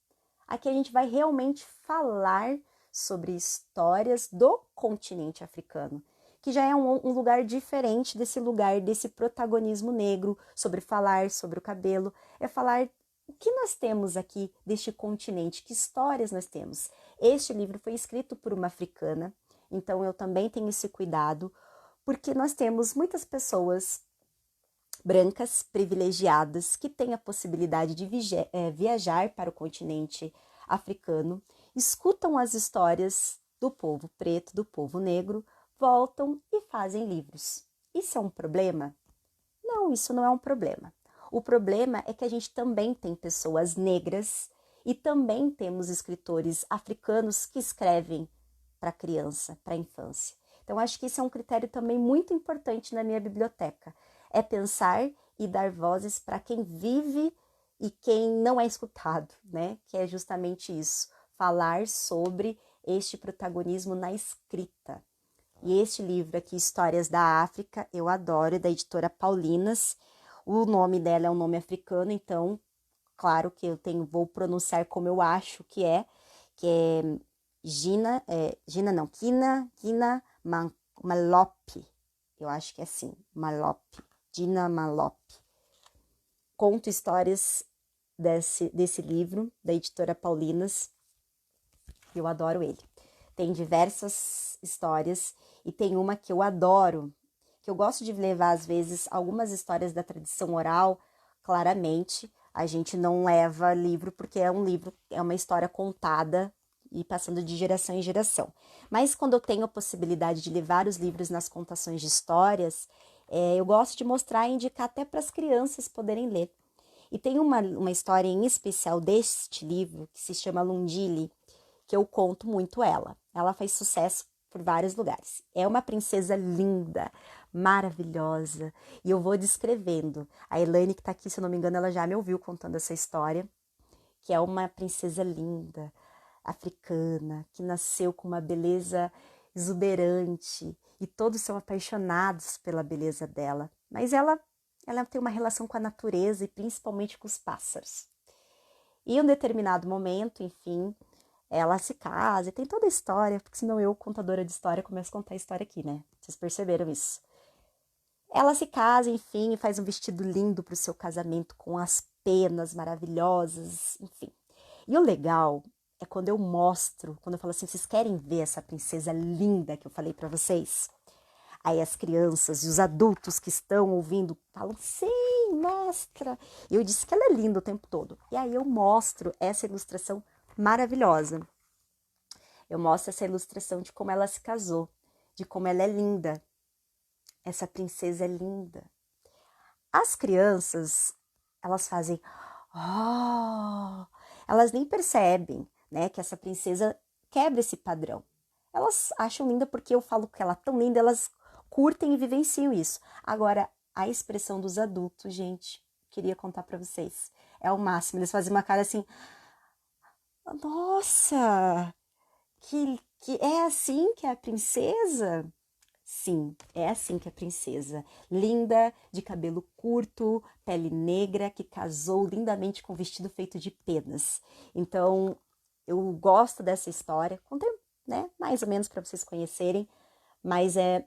Aqui a gente vai realmente falar sobre histórias do continente africano, que já é um lugar diferente desse lugar, desse protagonismo negro, sobre falar sobre o cabelo, é falar o que nós temos aqui deste continente, que histórias nós temos. Este livro foi escrito por uma africana, então eu também tenho esse cuidado, porque nós temos muitas pessoas brancas privilegiadas que têm a possibilidade de viajar para o continente africano, escutam as histórias do povo preto, do povo negro, voltam e fazem livros. Isso é um problema? Não, isso não é um problema. O problema é que a gente também tem pessoas negras e também temos escritores africanos que escrevem para a criança, para a infância. Então, acho que isso é um critério também muito importante na minha biblioteca. É pensar e dar vozes para quem vive e quem não é escutado, né? Que é justamente isso, falar sobre este protagonismo na escrita. E este livro aqui, Histórias da África, eu adoro, é da editora Paulinas. O nome dela é um nome africano, então, claro que vou pronunciar como eu acho que é Kina Malope. Eu acho que é assim, Malope, Gina Malope. Conto histórias desse livro, da editora Paulinas. Eu adoro ele. Tem diversas histórias e tem uma que eu adoro, que eu gosto de levar, às vezes, algumas histórias da tradição oral, claramente. A gente não leva livro porque é um livro, é uma história contada e passando de geração em geração. Mas quando eu tenho a possibilidade de levar os livros nas contações de histórias, eu gosto de mostrar e indicar até para as crianças poderem ler. E tem uma história em especial deste livro, que se chama Lundile, que eu conto muito ela. Ela fez sucesso por vários lugares. É uma princesa linda, maravilhosa, e eu vou descrevendo. A Elaine, que tá aqui, se eu não me engano, ela já me ouviu contando essa história, que é uma princesa linda, africana, que nasceu com uma beleza exuberante, e todos são apaixonados pela beleza dela. Mas ela tem uma relação com a natureza e principalmente com os pássaros. E em um determinado momento, enfim, ela se casa e tem toda a história, porque senão eu, contadora de história, começo a contar a história aqui, né? Vocês perceberam isso? Ela se casa, enfim, e faz um vestido lindo para o seu casamento com as penas maravilhosas, enfim. E o legal é quando eu mostro, quando eu falo assim, vocês querem ver essa princesa linda que eu falei para vocês? Aí as crianças e os adultos que estão ouvindo falam, sim, mostra. E eu disse que ela é linda o tempo todo. E aí eu mostro essa ilustração maravilhosa. Eu mostro essa ilustração de como ela se casou, de como ela é linda. Essa princesa é linda. As crianças, elas fazem, oh, elas nem percebem, né, que essa princesa quebra esse padrão. Elas acham linda porque eu falo que ela é tão linda, elas curtem e vivenciam isso. Agora, a expressão dos adultos, gente, queria contar para vocês, é o máximo. Eles fazem uma cara assim, nossa, que é assim que é a princesa? Sim, é assim que é a princesa. Linda, de cabelo curto, pele negra, que casou lindamente com vestido feito de penas. Então, eu gosto dessa história. Contei, né, mais ou menos para vocês conhecerem, mas é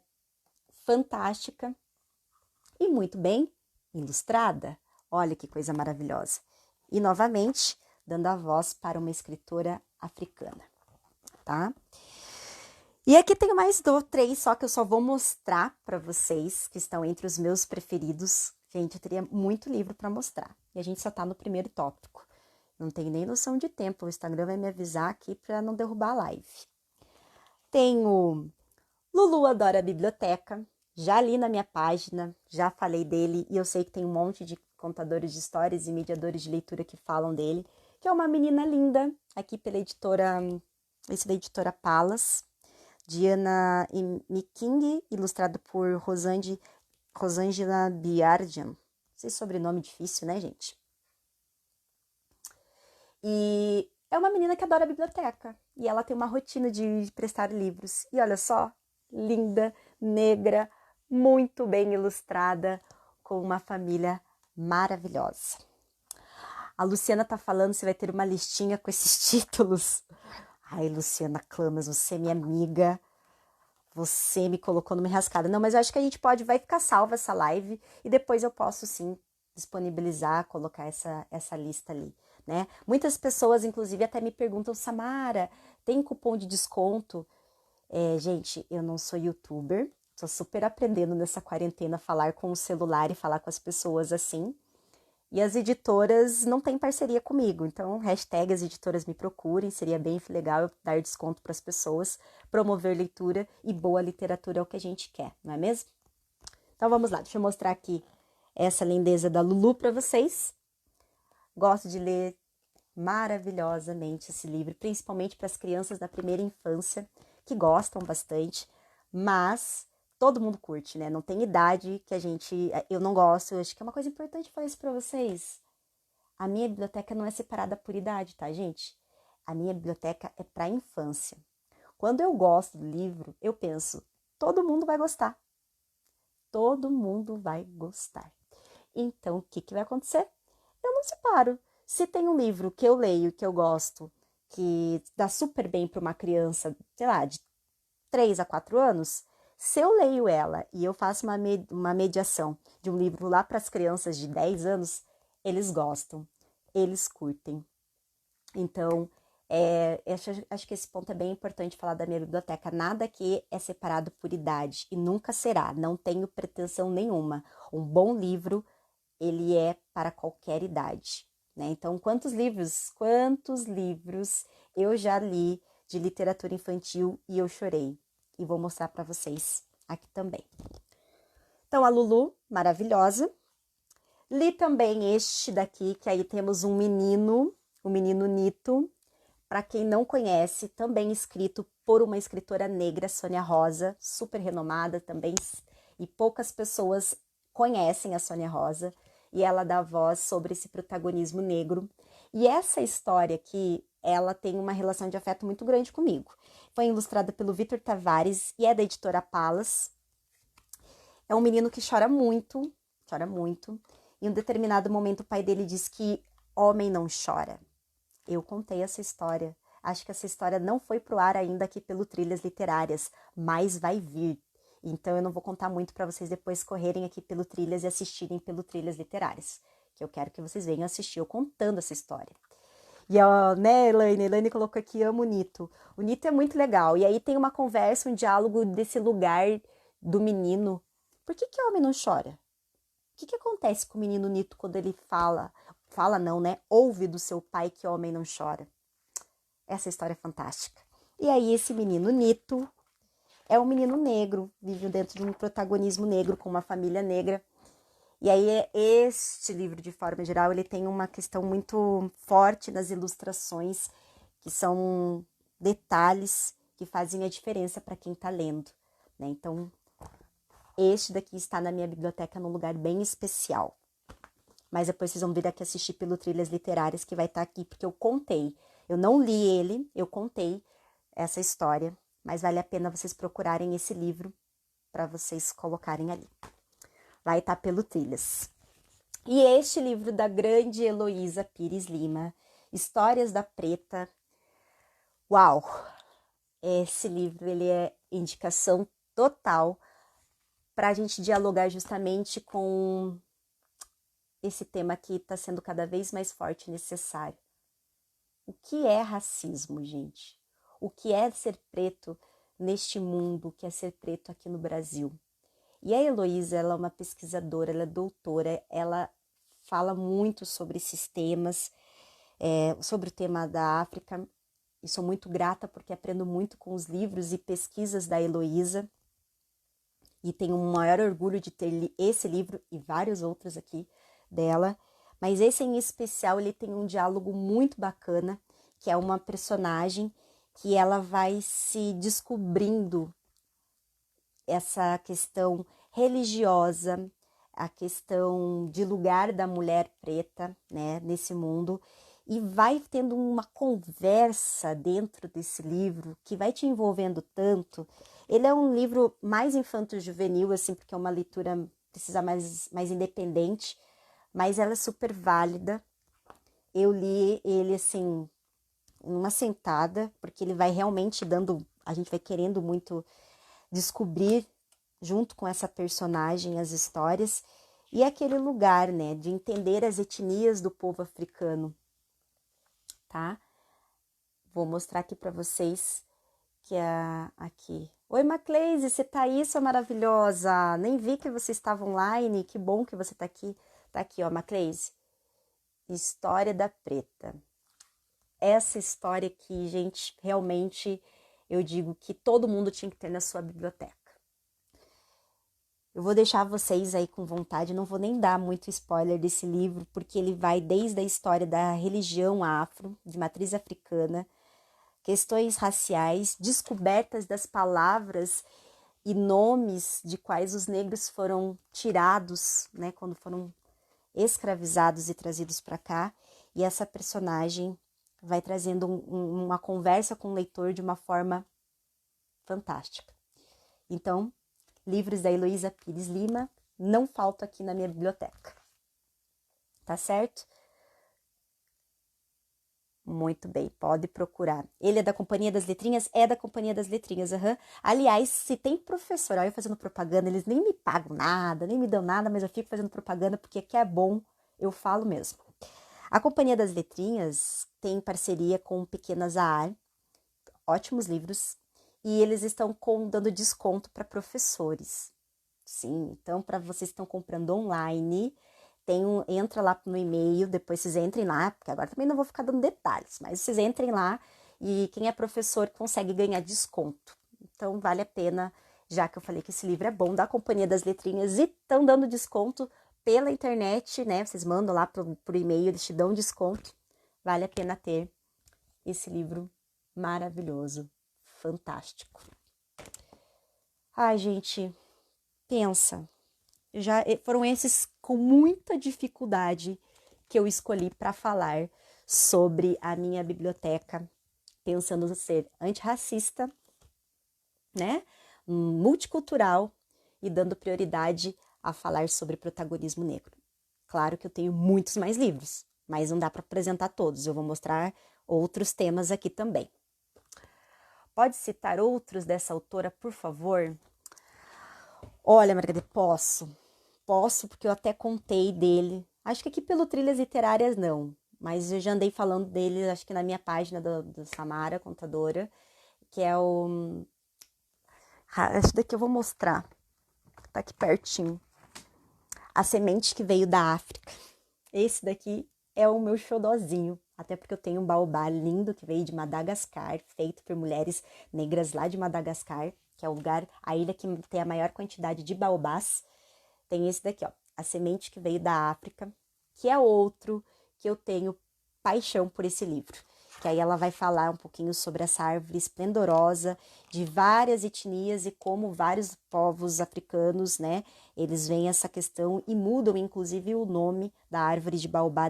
fantástica e muito bem ilustrada. Olha que coisa maravilhosa. E, novamente, dando a voz para uma escritora africana, tá? E aqui tem mais 3, só que eu só vou mostrar para vocês, que estão entre os meus preferidos. Gente, eu teria muito livro para mostrar. E a gente só tá no primeiro tópico. Não tenho nem noção de tempo. O Instagram vai me avisar aqui para não derrubar a live. Tenho Lulu Adora a Biblioteca, Já li na minha página, já falei dele e eu sei que tem um monte de contadores de histórias e mediadores de leitura que falam dele, que é uma menina linda, aqui pela editora, esse da editora Palas, Diana Miking, ilustrado por Rosângela Biardian. Esse sobrenome difícil, né, gente? E é uma menina que adora a biblioteca. E ela tem uma rotina de prestar livros. E olha só, linda, negra, muito bem ilustrada, com uma família maravilhosa. A Luciana tá falando se vai ter uma listinha com esses títulos. Ai, Luciana Clamas, você é minha amiga. Você me colocou numa enrascada. Não, mas eu acho que a gente vai ficar salva essa live e depois eu posso sim disponibilizar, colocar essa lista ali, né? Muitas pessoas, inclusive, até me perguntam, Samara, tem cupom de desconto? Gente, eu não sou youtuber, tô super aprendendo nessa quarentena a falar com o celular e falar com as pessoas assim. E as editoras não têm parceria comigo, então hashtag as editoras me procurem, seria bem legal eu dar desconto para as pessoas, promover leitura e boa literatura é o que a gente quer, não é mesmo? Então vamos lá, deixa eu mostrar aqui essa lindeza da Lulu para vocês. Gosto de ler maravilhosamente esse livro, principalmente para as crianças da primeira infância, que gostam bastante, mas todo mundo curte, né? Não tem idade que eu não gosto, eu acho que é uma coisa importante falar isso para vocês. A minha biblioteca não é separada por idade, tá, gente? A minha biblioteca é para infância. Quando eu gosto do livro, eu penso, todo mundo vai gostar. Todo mundo vai gostar. Então, o que vai acontecer? Eu não separo. Se tem um livro que eu leio, que eu gosto, que dá super bem para uma criança, sei lá, de 3 a 4 anos, se eu leio ela e eu faço uma mediação de um livro lá para as crianças de 10 anos, eles gostam, eles curtem. Então, acho que esse ponto é bem importante falar da minha biblioteca. Nada aqui é separado por idade e nunca será, não tenho pretensão nenhuma. Um bom livro, ele é para qualquer idade, né? Então, quantos livros eu já li de literatura infantil e eu chorei. E vou mostrar para vocês aqui também. Então, a Lulu, maravilhosa. Li também este daqui, que aí temos um menino, o menino Nito. Para quem não conhece, também escrito por uma escritora negra, Sônia Rosa, super renomada também, e poucas pessoas conhecem a Sônia Rosa, e ela dá voz sobre esse protagonismo negro. E essa história aqui, ela tem uma relação de afeto muito grande comigo. Foi ilustrada pelo Vitor Tavares e é da editora Palas. É um menino que chora muito, chora muito. Em um determinado momento, o pai dele diz que homem não chora. Eu contei essa história. Acho que essa história não foi pro ar ainda aqui pelo Trilhas Literárias, mas vai vir. Então eu não vou contar muito para vocês depois correrem aqui pelo Trilhas e assistirem pelo Trilhas Literárias, que eu quero que vocês venham assistir eu contando essa história. E ó, né, Elaine colocou aqui, amo o Nito. O Nito é muito legal. E aí tem uma conversa, um diálogo desse lugar do menino. Por que homem não chora? O que acontece com o menino Nito quando ele fala não, né? Ouve do seu pai que homem não chora. Essa história é fantástica. E aí esse menino Nito é um menino negro, vive dentro de um protagonismo negro, com uma família negra. E aí este livro, de forma geral, ele tem uma questão muito forte nas ilustrações, que são detalhes que fazem a diferença para quem está lendo, né? Então, este daqui está na minha biblioteca num lugar bem especial. Mas depois vocês vão vir aqui assistir pelo Trilhas Literárias, que vai estar aqui, porque eu contei. Eu não li ele, eu contei essa história, mas vale a pena vocês procurarem esse livro para vocês colocarem ali. Vai estar pelo Trilhas. E este livro da grande Heloísa Pires Lima, Histórias da Preta. Uau! Esse livro, ele é indicação total para a gente dialogar justamente com esse tema que está sendo cada vez mais forte e necessário. O que é racismo, gente? O que é ser preto neste mundo, o que é ser preto aqui no Brasil? E a Heloísa, ela é uma pesquisadora, ela é doutora, ela fala muito sobre esses temas, sobre o tema da África, e sou muito grata porque aprendo muito com os livros e pesquisas da Heloísa. e tenho o maior orgulho de ter esse livro e vários outros aqui dela. Mas esse em especial, ele tem um diálogo muito bacana, que é uma personagem que ela vai se descobrindo essa questão religiosa, a questão de lugar da mulher preta, né, nesse mundo, e vai tendo uma conversa dentro desse livro que vai te envolvendo tanto. Ele é um livro mais infanto-juvenil, assim, porque é uma leitura precisa mais independente, mas ela é super válida. Eu li ele, assim, em uma sentada, porque ele vai realmente dando, a gente vai querendo muito descobrir junto com essa personagem as histórias e aquele lugar, né, de entender as etnias do povo africano, tá? Vou mostrar aqui para vocês que é aqui. Oi, Macleise, você tá aí, sua maravilhosa? Nem vi que você estava online, que bom que você tá aqui. Tá aqui, ó, Macleise. História da Preta. Essa história aqui, gente, realmente eu digo que todo mundo tinha que ter na sua biblioteca. Eu vou deixar vocês aí com vontade, não vou nem dar muito spoiler desse livro, porque ele vai desde a história da religião afro, de matriz africana, questões raciais, descobertas das palavras e nomes de quais os negros foram tirados, né, quando foram escravizados e trazidos para cá, e essa personagem vai trazendo uma conversa com o leitor de uma forma fantástica. Então, livros da Heloísa Pires Lima não faltam aqui na minha biblioteca. Tá certo? Muito bem, pode procurar. Ele é da Companhia das Letrinhas? É da Companhia das Letrinhas, uhum. Aliás, se tem professor, olha eu fazendo propaganda, eles nem me pagam nada, nem me dão nada, mas eu fico fazendo propaganda porque aqui é bom, eu falo mesmo. A Companhia das Letrinhas tem parceria com Pequenas Aar, ótimos livros, e eles estão dando desconto para professores. Sim, então para vocês que estão comprando online, entra lá no e-mail, depois vocês entrem lá, porque agora também não vou ficar dando detalhes, mas vocês entrem lá e quem é professor consegue ganhar desconto. Então vale a pena, já que eu falei que esse livro é bom, da Companhia das Letrinhas, e estão dando desconto pela internet, né? Vocês mandam lá por e-mail, eles te dão desconto. Vale a pena ter esse livro maravilhoso, fantástico. Ai, gente, pensa. Foram esses com muita dificuldade que eu escolhi para falar sobre a minha biblioteca, pensando ser antirracista, né? Multicultural e dando prioridade a falar sobre protagonismo negro. Claro que eu tenho muitos mais livros, mas não dá para apresentar todos. Eu vou mostrar outros temas aqui também. Pode citar outros dessa autora, por favor? Olha, Margarida, posso, porque eu até contei dele. Acho que aqui pelo Trilhas Literárias não, mas eu já andei falando dele, acho que na minha página do Samara, contadora, que é o... Esse daqui eu vou mostrar, tá aqui pertinho. A Semente que Veio da África. Esse daqui é o meu xodozinho, até porque eu tenho um baobá lindo que veio de Madagascar, feito por mulheres negras lá de Madagascar, que é o lugar, a ilha que tem a maior quantidade de baobás. Tem esse daqui, ó, A Semente que Veio da África, que é outro que eu tenho paixão por esse livro. Que aí ela vai falar um pouquinho sobre essa árvore esplendorosa de várias etnias e como vários povos africanos, né, eles veem essa questão e mudam inclusive o nome da árvore de baobá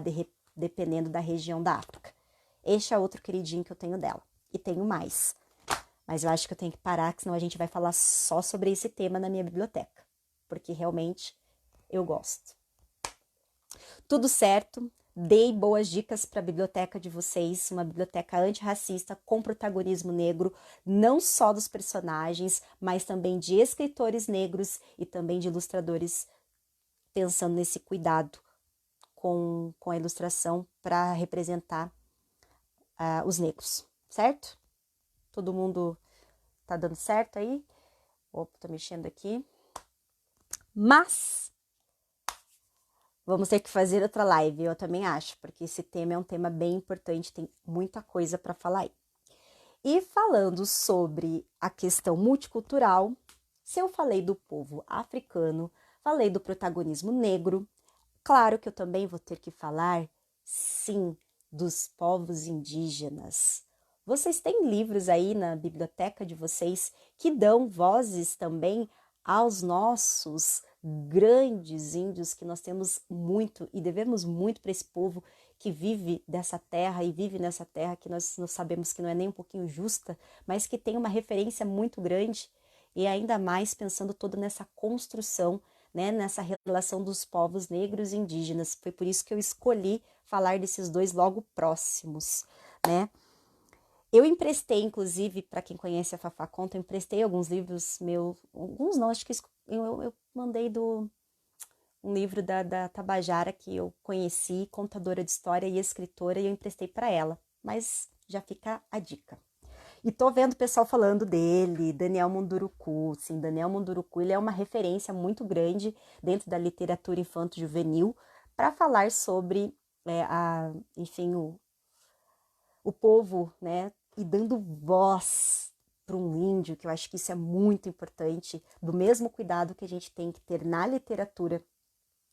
dependendo da região da África. Este é outro queridinho que eu tenho dela. E tenho mais. Mas eu acho que eu tenho que parar, que senão a gente vai falar só sobre esse tema na minha biblioteca. Porque realmente eu gosto. Tudo certo, dei boas dicas para a biblioteca de vocês, uma biblioteca antirracista com protagonismo negro, não só dos personagens, mas também de escritores negros e também de ilustradores, pensando nesse cuidado com a ilustração para representar os negros, certo? Todo mundo tá dando certo aí? Opa, tô mexendo aqui. Mas vamos ter que fazer outra live, eu também acho, porque esse tema é um tema bem importante, tem muita coisa para falar aí. E falando sobre a questão multicultural, Se eu falei do povo africano, falei do protagonismo negro, claro que eu também vou ter que falar, sim, dos povos indígenas. Vocês têm livros aí na biblioteca de vocês que dão vozes também aos nossos grandes índios, que nós temos muito e devemos muito para esse povo que vive dessa terra e vive nessa terra que nós sabemos que não é nem um pouquinho justa, mas que tem uma referência muito grande, e ainda mais pensando toda nessa construção, né, nessa relação dos povos negros e indígenas. Foi por isso que eu escolhi falar desses dois logo próximos, né? Eu emprestei, inclusive, para quem conhece a Fafá Conta, eu emprestei alguns livros meus, alguns não, acho que eu mandei um livro da Tabajara que eu conheci, contadora de história e escritora, e eu emprestei para ela, mas já fica a dica. E tô vendo o pessoal falando dele, Daniel Munduruku. Sim, Daniel Munduruku, ele é uma referência muito grande dentro da literatura infanto-juvenil para falar sobre, enfim, o povo, né? E dando voz para um índio, que eu acho que isso é muito importante, do mesmo cuidado que a gente tem que ter na literatura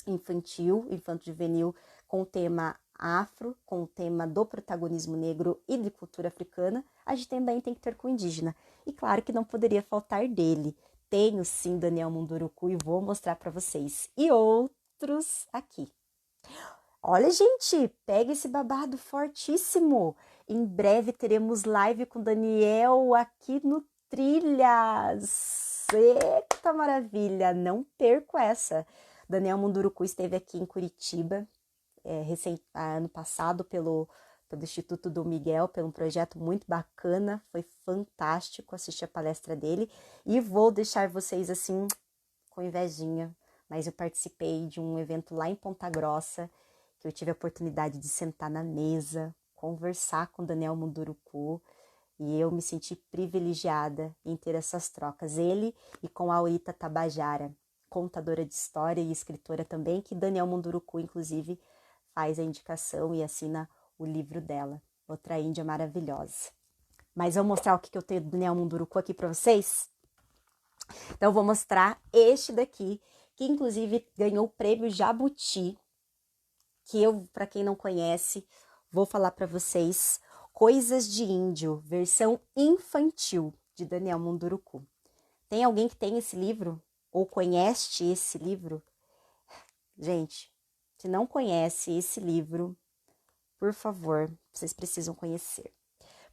infantil, infanto-juvenil, com o tema afro, com o tema do protagonismo negro e de cultura africana, a gente também tem que ter com o indígena. E claro que não poderia faltar dele. Tenho sim Daniel Munduruku e vou mostrar para vocês. E outros aqui. Olha, gente, pega esse babado fortíssimo. Em breve teremos live com Daniel aqui no Trilhas. Eita maravilha, não perco essa. Daniel Munduruku esteve aqui em Curitiba ano passado pelo Instituto do Miguel, pelo um projeto muito bacana, foi fantástico assistir a palestra dele, e vou deixar vocês assim com invejinha, mas eu participei de um evento lá em Ponta Grossa, que eu tive a oportunidade de sentar na mesa, conversar com Daniel Munduruku, e eu me senti privilegiada em ter essas trocas, ele e com a Aurita Tabajara, contadora de história e escritora também, que Daniel Munduruku, inclusive, faz a indicação e assina o livro dela, outra índia maravilhosa. Mas eu vou mostrar o que eu tenho do Daniel Munduruku aqui para vocês. Então eu vou mostrar este daqui, que inclusive ganhou o prêmio Jabuti, que eu, para quem não conhece, vou falar para vocês, Coisas de Índio, versão infantil, de Daniel Munduruku. Tem alguém que tem esse livro? Ou conhece esse livro? Gente, se não conhece esse livro, por favor, vocês precisam conhecer.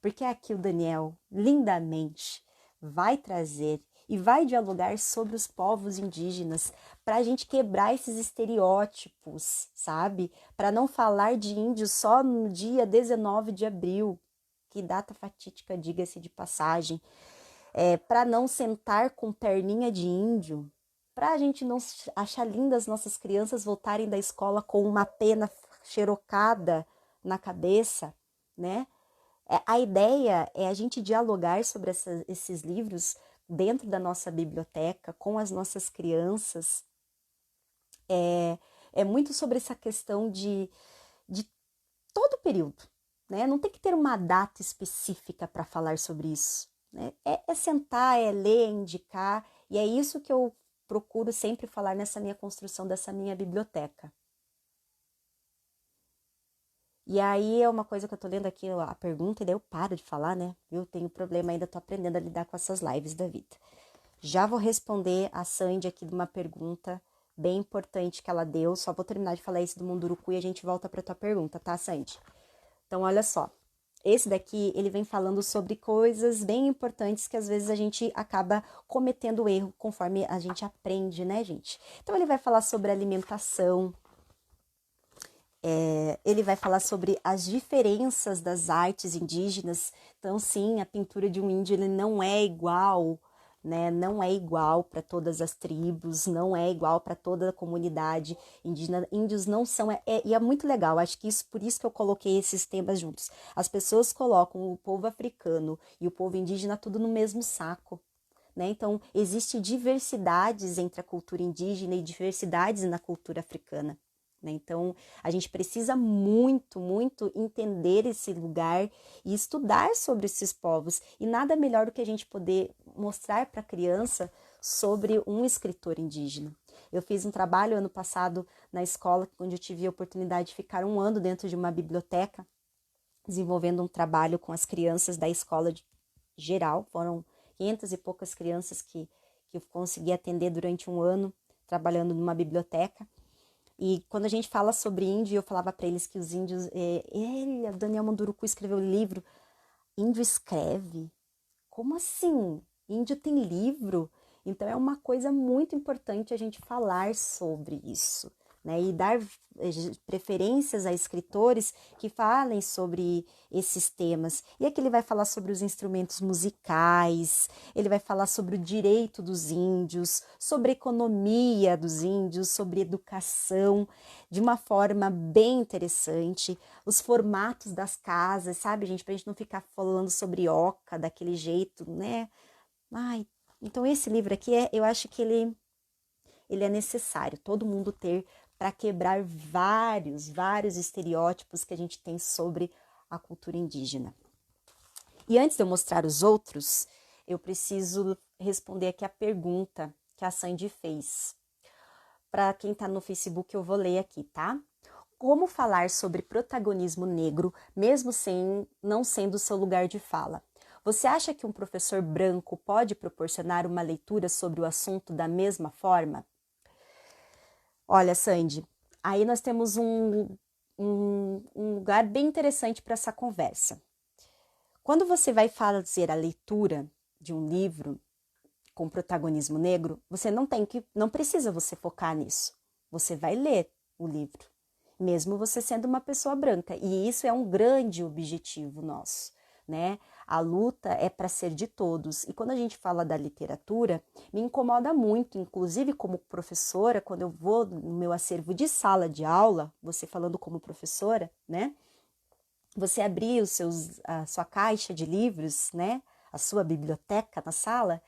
Porque aqui o Daniel, lindamente, vai trazer e vai dialogar sobre os povos indígenas para a gente quebrar esses estereótipos, sabe? Para não falar de índios só no dia 19 de abril, que data fatídica, diga-se de passagem. Para não sentar com perninha de índio, para a gente não achar lindas nossas crianças voltarem da escola com uma pena xerocada na cabeça, né? A ideia é a gente dialogar sobre esses livros dentro da nossa biblioteca, com as nossas crianças. É muito sobre essa questão de todo o período, né? Não tem que ter uma data específica para falar sobre isso, né? É sentar, é ler, é indicar, e é isso que eu procuro sempre falar nessa minha construção dessa minha biblioteca. E aí é uma coisa que eu tô lendo aqui, a pergunta, e daí eu paro de falar, né? Eu tenho problema ainda, tô aprendendo a lidar com essas lives da vida. Já vou responder a Sandy aqui de uma pergunta bem importante que ela deu. Só vou terminar de falar isso do Munduruku e a gente volta pra tua pergunta, tá, Sandy? Então, olha só. Esse daqui, ele vem falando sobre coisas bem importantes que às vezes a gente acaba cometendo erro conforme a gente aprende, né, gente? Então, ele vai falar sobre alimentação, ele vai falar sobre as diferenças das artes indígenas. Então, sim, a pintura de um índio ele não é igual, né? Não é igual para todas as tribos, não é igual para toda a comunidade indígena. Índios não são, e é muito legal. Acho que isso, por isso que eu coloquei esses temas juntos. As pessoas colocam o povo africano e o povo indígena tudo no mesmo saco. Né? Então, existem diversidades entre a cultura indígena e diversidades na cultura africana. né? Então, a gente precisa muito, muito entender esse lugar e estudar sobre esses povos. E nada melhor do que a gente poder mostrar para a criança sobre um escritor indígena. Eu fiz um trabalho ano passado na escola, onde eu tive a oportunidade de ficar um ano dentro de uma biblioteca, desenvolvendo um trabalho com as crianças da escola geral. Foram 500 e poucas crianças que eu consegui atender durante um ano, trabalhando numa biblioteca. E quando a gente fala sobre índio, eu falava para eles que os índios... o Daniel Munduruku escreveu um livro. Índio escreve? Como assim? Índio tem livro? Então é uma coisa muito importante a gente falar sobre isso, né? E dar preferências a escritores que falem sobre esses temas. E aqui ele vai falar sobre os instrumentos musicais, ele vai falar sobre o direito dos índios, sobre a economia dos índios, sobre educação, de uma forma bem interessante, os formatos das casas, sabe, gente? Pra gente não ficar falando sobre oca daquele jeito, né? Ai, então esse livro aqui, eu acho que ele é necessário todo mundo ter para quebrar vários estereótipos que a gente tem sobre a cultura indígena. E antes de eu mostrar os outros, eu preciso responder aqui a pergunta que a Sandy fez. Para quem está no Facebook, eu vou ler aqui, tá? Como falar sobre protagonismo negro, mesmo não sendo seu lugar de fala? Você acha que um professor branco pode proporcionar uma leitura sobre o assunto da mesma forma? Olha, Sandy, aí nós temos um lugar bem interessante para essa conversa. Quando você vai fazer a leitura de um livro com protagonismo negro, você não precisa você focar nisso. Você vai ler o livro, mesmo você sendo uma pessoa branca. E isso é um grande objetivo nosso, né? A luta é para ser de todos. E quando a gente fala da literatura, me incomoda muito, inclusive como professora, quando eu vou no meu acervo de sala de aula, você falando como professora, né? Você abrir a sua caixa de livros, né? A sua biblioteca na sala,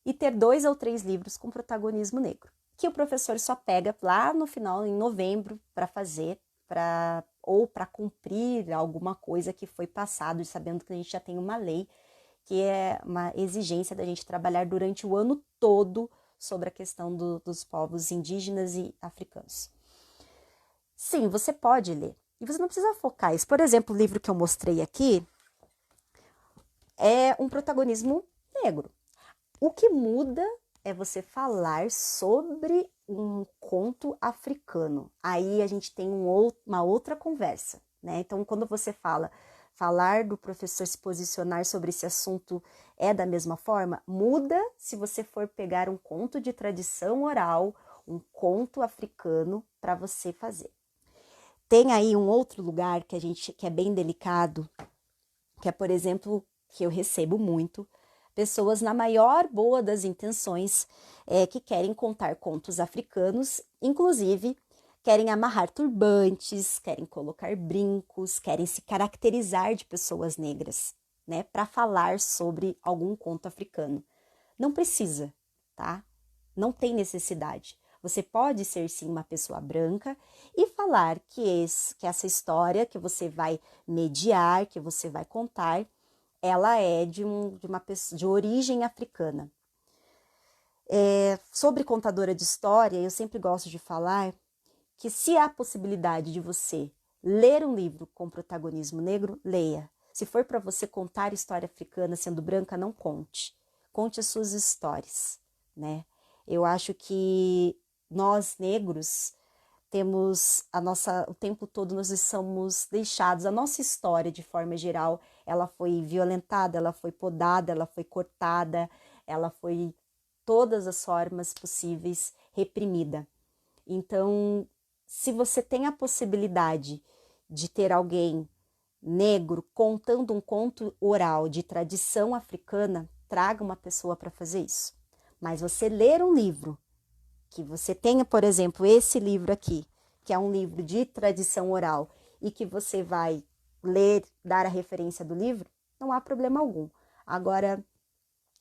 e ter 2 ou 3 livros com protagonismo negro, que o professor só pega lá no final, em novembro, para fazer, ou para cumprir alguma coisa que foi passado, sabendo que a gente já tem uma lei, que é uma exigência da gente trabalhar durante o ano todo sobre a questão dos povos indígenas e africanos. Sim, você pode ler, e você não precisa focar isso. Por exemplo, o livro que eu mostrei aqui é um protagonismo negro. O que muda é você falar sobre um conto africano. Aí a gente tem uma outra conversa, né? Então, quando você falar do professor se posicionar sobre esse assunto é da mesma forma, muda se você for pegar um conto de tradição oral, um conto africano para você fazer. Tem aí um outro lugar que é bem delicado, que é, por exemplo, que eu recebo muito, pessoas na maior boa das intenções que querem contar contos africanos, inclusive querem amarrar turbantes, querem colocar brincos, querem se caracterizar de pessoas negras, né, para falar sobre algum conto africano. Não precisa, tá? Não tem necessidade. Você pode ser sim uma pessoa branca e falar que essa história que você vai mediar, que você vai contar, ela é de origem africana. Sobre contadora de história, eu sempre gosto de falar que se há possibilidade de você ler um livro com protagonismo negro, leia. Se for para você contar história africana sendo branca, não conte. Conte as suas histórias, né? Eu acho que nós negros temos o tempo todo nós somos deixados, a nossa história de forma geral, ela foi violentada, ela foi podada, ela foi cortada, ela foi todas as formas possíveis reprimida. Então, se você tem a possibilidade de ter alguém negro contando um conto oral de tradição africana, traga uma pessoa para fazer isso. Mas você ler um livro que você tenha, por exemplo, esse livro aqui, que é um livro de tradição oral, e que você vai ler, dar a referência do livro, não há problema algum. Agora,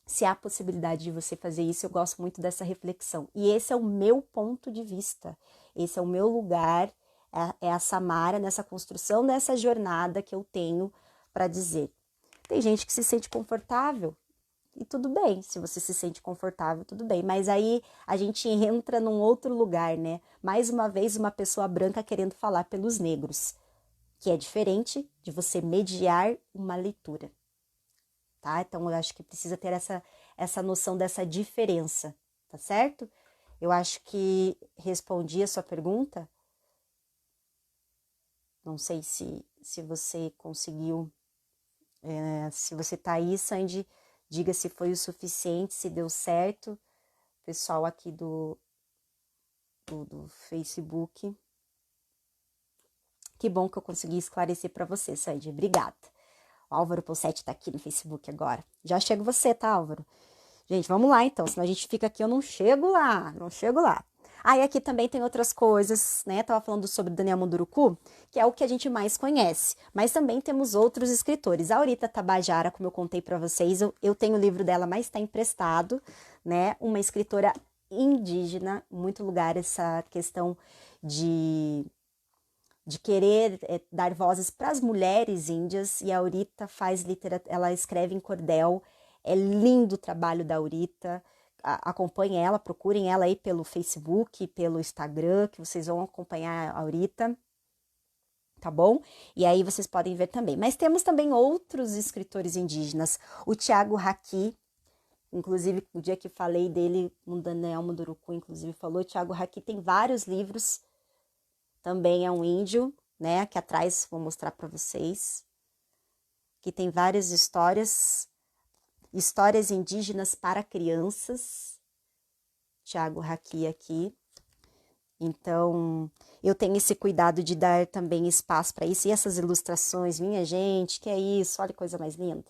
se há possibilidade de você fazer isso, eu gosto muito dessa reflexão. E esse é o meu ponto de vista. esse é o meu lugar, é a Samara nessa construção dessa jornada que eu tenho para dizer. Tem gente que se sente confortável, e tudo bem, se você se sente confortável, tudo bem. Mas aí a gente entra num outro lugar, né? Mais uma vez, uma pessoa branca querendo falar pelos negros, que é diferente de você mediar uma leitura, tá? Então eu acho que precisa ter essa noção dessa diferença, tá certo? Eu acho que respondi a sua pergunta. Não sei se você conseguiu, se você tá aí, Sandy, diga se foi o suficiente, se deu certo. Pessoal aqui do Facebook. Que bom que eu consegui esclarecer para você, Sandy. Obrigada. O Álvaro Possetti tá aqui no Facebook agora. Já chego você, tá, Álvaro? Gente, vamos lá então, senão a gente fica aqui, eu não chego lá, não chego lá. Ah, e aqui também tem outras coisas, né? Tava falando sobre Daniel Munduruku, que é o que a gente mais conhece. Mas também temos outros escritores. A Aurita Tabajara, como eu contei para vocês, eu tenho o livro dela, mas está emprestado, né? Uma escritora indígena, muito lugar essa questão de querer dar vozes para as mulheres índias, e a Aurita faz literatura, ela escreve em cordel, é lindo o trabalho da Aurita, acompanhem ela, procurem ela aí pelo Facebook, pelo Instagram, que vocês vão acompanhar a Aurita, tá bom? E aí vocês podem ver também. Mas temos também outros escritores indígenas, o Tiago Haki, inclusive o dia que falei dele, o Daniel Munduruku, inclusive falou, o Tiago Haki tem vários livros, também é um índio, né? Aqui atrás vou mostrar para vocês. Que tem várias histórias indígenas para crianças. Tiago Haki aqui. Então, eu tenho esse cuidado de dar também espaço para isso. E essas ilustrações, minha gente, que é isso? Olha que coisa mais linda.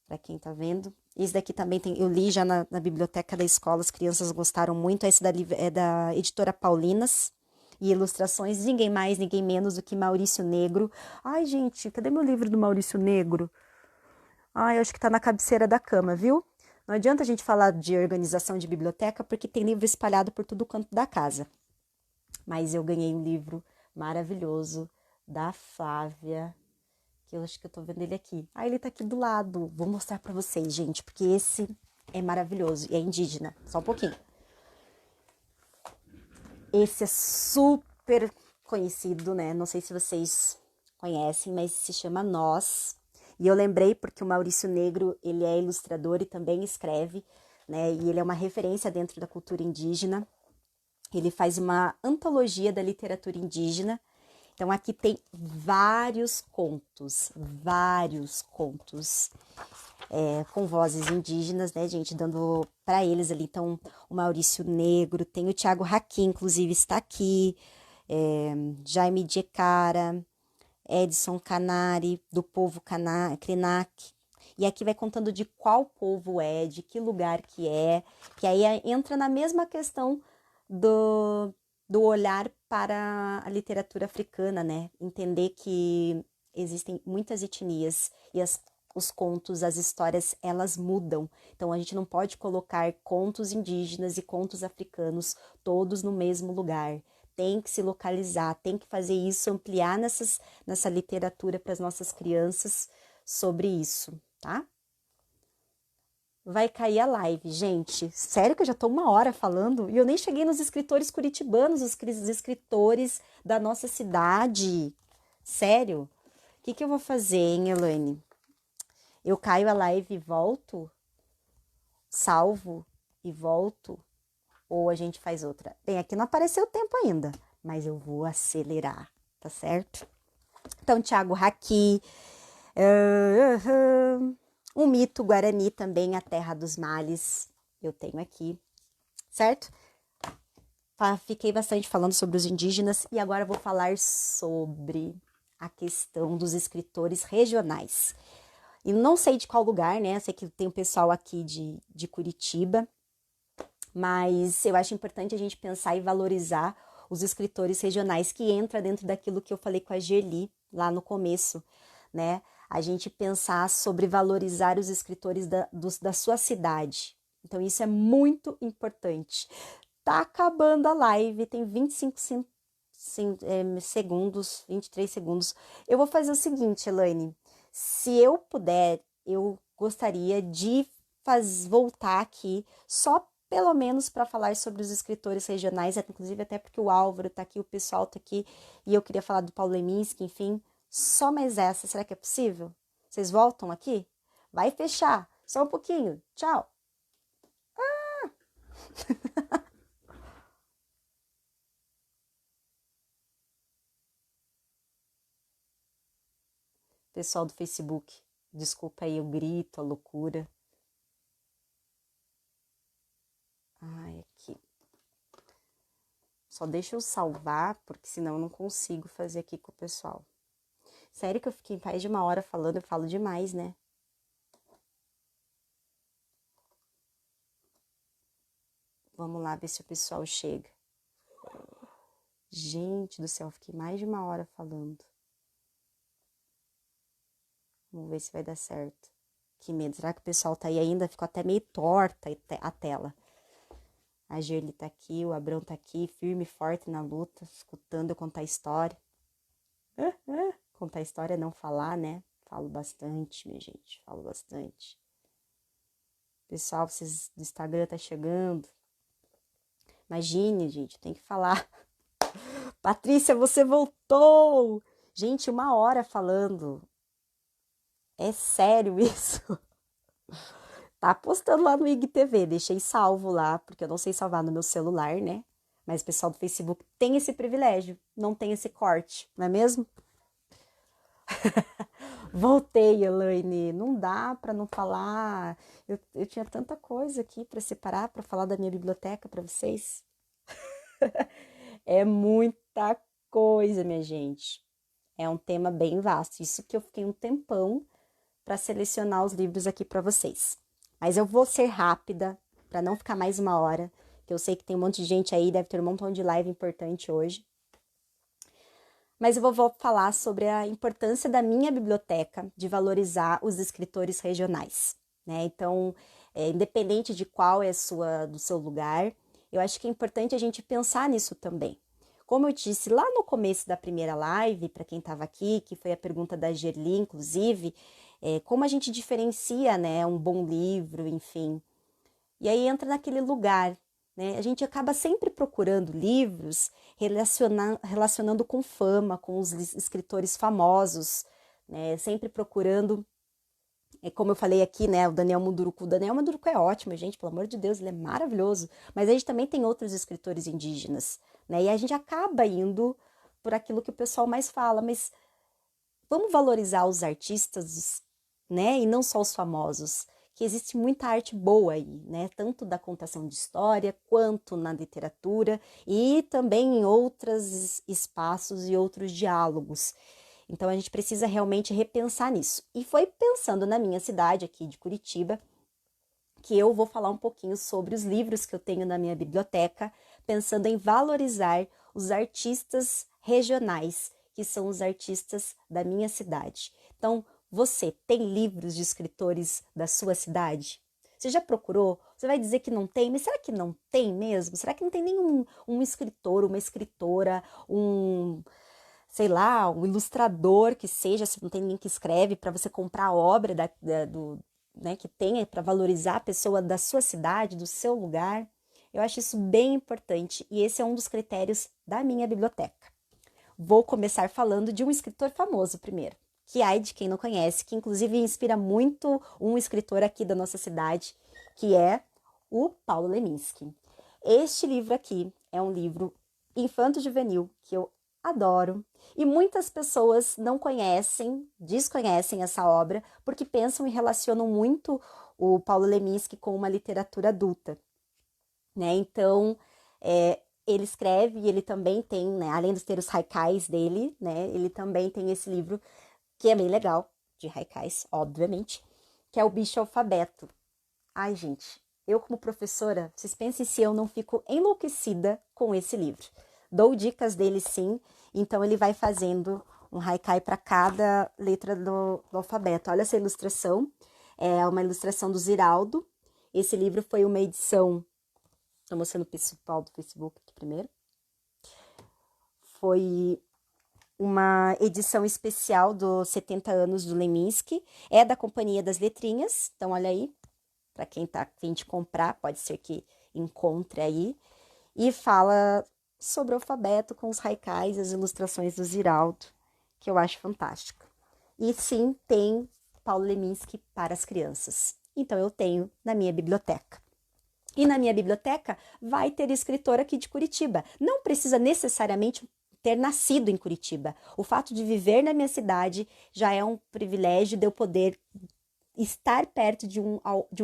Para quem tá vendo. Esse daqui também eu li já na biblioteca da escola, as crianças gostaram muito. Esse é da editora Paulinas. E ilustrações de ninguém mais, ninguém menos do que Maurício Negro. Ai, gente, cadê meu livro do Maurício Negro? Ai, acho que tá na cabeceira da cama, viu? Não adianta a gente falar de organização de biblioteca, porque tem livro espalhado por todo o canto da casa. Mas eu ganhei um livro maravilhoso da Flávia, que eu acho que eu tô vendo ele aqui. Ah, ele tá aqui do lado. Vou mostrar pra vocês, gente, porque esse é maravilhoso e é indígena. Só um pouquinho. Esse é super conhecido, né? Não sei se vocês conhecem, mas se chama Nós. E eu lembrei porque o Maurício Negro, ele é ilustrador e também escreve, né? E ele é uma referência dentro da cultura indígena. Ele faz uma antologia da literatura indígena. Então aqui tem vários contos com vozes indígenas, né, gente, dando para eles ali. Então, o Maurício Negro, tem o Tiago Haki, inclusive está aqui, Jaime de Cara, Edson Canari, do povo Krenak, e aqui vai contando de qual povo é, de que lugar que aí entra na mesma questão do olhar para a literatura africana, né, entender que existem muitas etnias e os contos, as histórias, elas mudam. Então, a gente não pode colocar contos indígenas e contos africanos todos no mesmo lugar. Tem que se localizar, tem que fazer isso, ampliar nessa literatura para as nossas crianças sobre isso, tá? Vai cair a live, gente. Sério que eu já tô 1 hora falando? E eu nem cheguei nos escritores curitibanos, os escritores da nossa cidade. Sério? O que eu vou fazer, hein, Elaine? Eu caio a live e volto? Salvo e volto? Ou a gente faz outra? Bem, aqui não apareceu o tempo ainda, mas eu vou acelerar, tá certo? Então, Tiago Haki, um mito guarani também, a terra dos males, eu tenho aqui, certo? Fiquei bastante falando sobre os indígenas e agora vou falar sobre a questão dos escritores regionais. E não sei de qual lugar, né? Eu sei que tem um pessoal aqui de Curitiba, mas eu acho importante a gente pensar e valorizar os escritores regionais, que entra dentro daquilo que eu falei com a Gerli lá no começo, né? A gente pensar sobre valorizar os escritores da sua cidade. Então, isso é muito importante. tá acabando a live, tem 25 segundos, 23 segundos. Eu vou fazer o seguinte, Elaine, se eu puder, eu gostaria de voltar aqui só pelo menos para falar sobre os escritores regionais, inclusive até porque o Álvaro tá aqui, o pessoal tá aqui, e eu queria falar do Paulo Leminski, enfim, só mais essa, será que é possível? Vocês voltam aqui? Vai fechar, só um pouquinho, tchau! Pessoal do Facebook, desculpa aí o grito, a loucura. Ai, aqui. Só deixa eu salvar, porque senão eu não consigo fazer aqui com o pessoal. Sério que eu fiquei mais de uma hora falando, eu falo demais, né? Vamos lá ver se o pessoal chega. Gente do céu, fiquei mais de uma hora falando. Vamos ver se vai dar certo. Que medo. Será que o pessoal tá aí ainda? Ficou até meio torta a tela. A Gerli tá aqui, o Abrão tá aqui, firme e forte na luta, escutando eu contar história. Contar história, não falar, né? Falo bastante, minha gente. Falo bastante. Pessoal, vocês do Instagram tá chegando. Imagine, gente, tem que falar. Patrícia, você voltou! Gente, uma hora falando. É sério isso? Tá postando lá no IGTV, deixei salvo lá, porque eu não sei salvar no meu celular, né? Mas o pessoal do Facebook tem esse privilégio, não tem esse corte, não é mesmo? Voltei, Elaine, não dá para não falar. Eu tinha tanta coisa aqui para separar, para falar da minha biblioteca para vocês. É muita coisa, minha gente. É um tema bem vasto. Isso que eu fiquei um tempão para selecionar os livros aqui para vocês. Mas eu vou ser rápida, para não ficar mais uma hora, que eu sei que tem um monte de gente aí, deve ter um montão de live importante hoje. Mas eu vou falar sobre a importância da minha biblioteca de valorizar os escritores regionais, né? Então, independente de qual é do seu lugar, eu acho que é importante a gente pensar nisso também. Como eu disse lá no começo da primeira live, para quem estava aqui, que foi a pergunta da Gerli, inclusive, como a gente diferencia, né, um bom livro, enfim. E aí entra naquele lugar, né? A gente acaba sempre procurando livros relacionando com fama, com os escritores famosos, né? Sempre procurando, como eu falei aqui, né? O Daniel Munduruku. O Daniel Munduruku é ótimo, gente, pelo amor de Deus, ele é maravilhoso. Mas a gente também tem outros escritores indígenas, né? E a gente acaba indo por aquilo que o pessoal mais fala, mas vamos valorizar os artistas, né? E não só os famosos, que existe muita arte boa aí, né? Tanto da contação de história, quanto na literatura e também em outros espaços e outros diálogos. Então a gente precisa realmente repensar nisso. E foi pensando na minha cidade aqui de Curitiba que eu vou falar um pouquinho sobre os livros que eu tenho na minha biblioteca, pensando em valorizar os artistas regionais, que são os artistas da minha cidade. Então, você tem livros de escritores da sua cidade? Você já procurou? Você vai dizer que não tem, mas será que não tem mesmo? Será que não tem nenhum escritor, uma escritora, sei lá, um ilustrador que seja, se não tem ninguém que escreve, para você comprar a obra né, que tenha para valorizar a pessoa da sua cidade, do seu lugar? Eu acho isso bem importante e esse é um dos critérios da minha biblioteca. Vou começar falando de um escritor famoso primeiro, que ai de quem não conhece, que inclusive inspira muito um escritor aqui da nossa cidade, que é o Paulo Leminski. Este livro aqui é um livro infanto-juvenil que eu adoro e muitas pessoas não conhecem, desconhecem essa obra porque pensam e relacionam muito o Paulo Leminski com uma literatura adulta, né? Então, ele escreve e ele também tem, né, além de ter os haikais dele, né, ele também tem esse livro que é bem legal, de haikais, obviamente, que é o Bicho Alfabeto. Ai, gente, eu como professora, vocês pensem se eu não fico enlouquecida com esse livro. Dou dicas dele sim, então ele vai fazendo um haikai para cada letra do alfabeto. Olha essa ilustração, é uma ilustração do Ziraldo. Esse livro foi uma edição Estou mostrando o pessoal do Facebook aqui primeiro. Foi uma edição especial dos 70 anos do Leminski. É da Companhia das Letrinhas. Então, olha aí, para quem tá a fim de comprar, pode ser que encontre aí. E fala sobre o alfabeto com os haikais e as ilustrações do Ziraldo, que eu acho fantástico. E sim, tem Paulo Leminski para as crianças. Então, eu tenho na minha biblioteca. E na minha biblioteca vai ter escritor aqui de Curitiba. Não precisa necessariamente ter nascido em Curitiba. O fato de viver na minha cidade já é um privilégio de eu poder estar perto de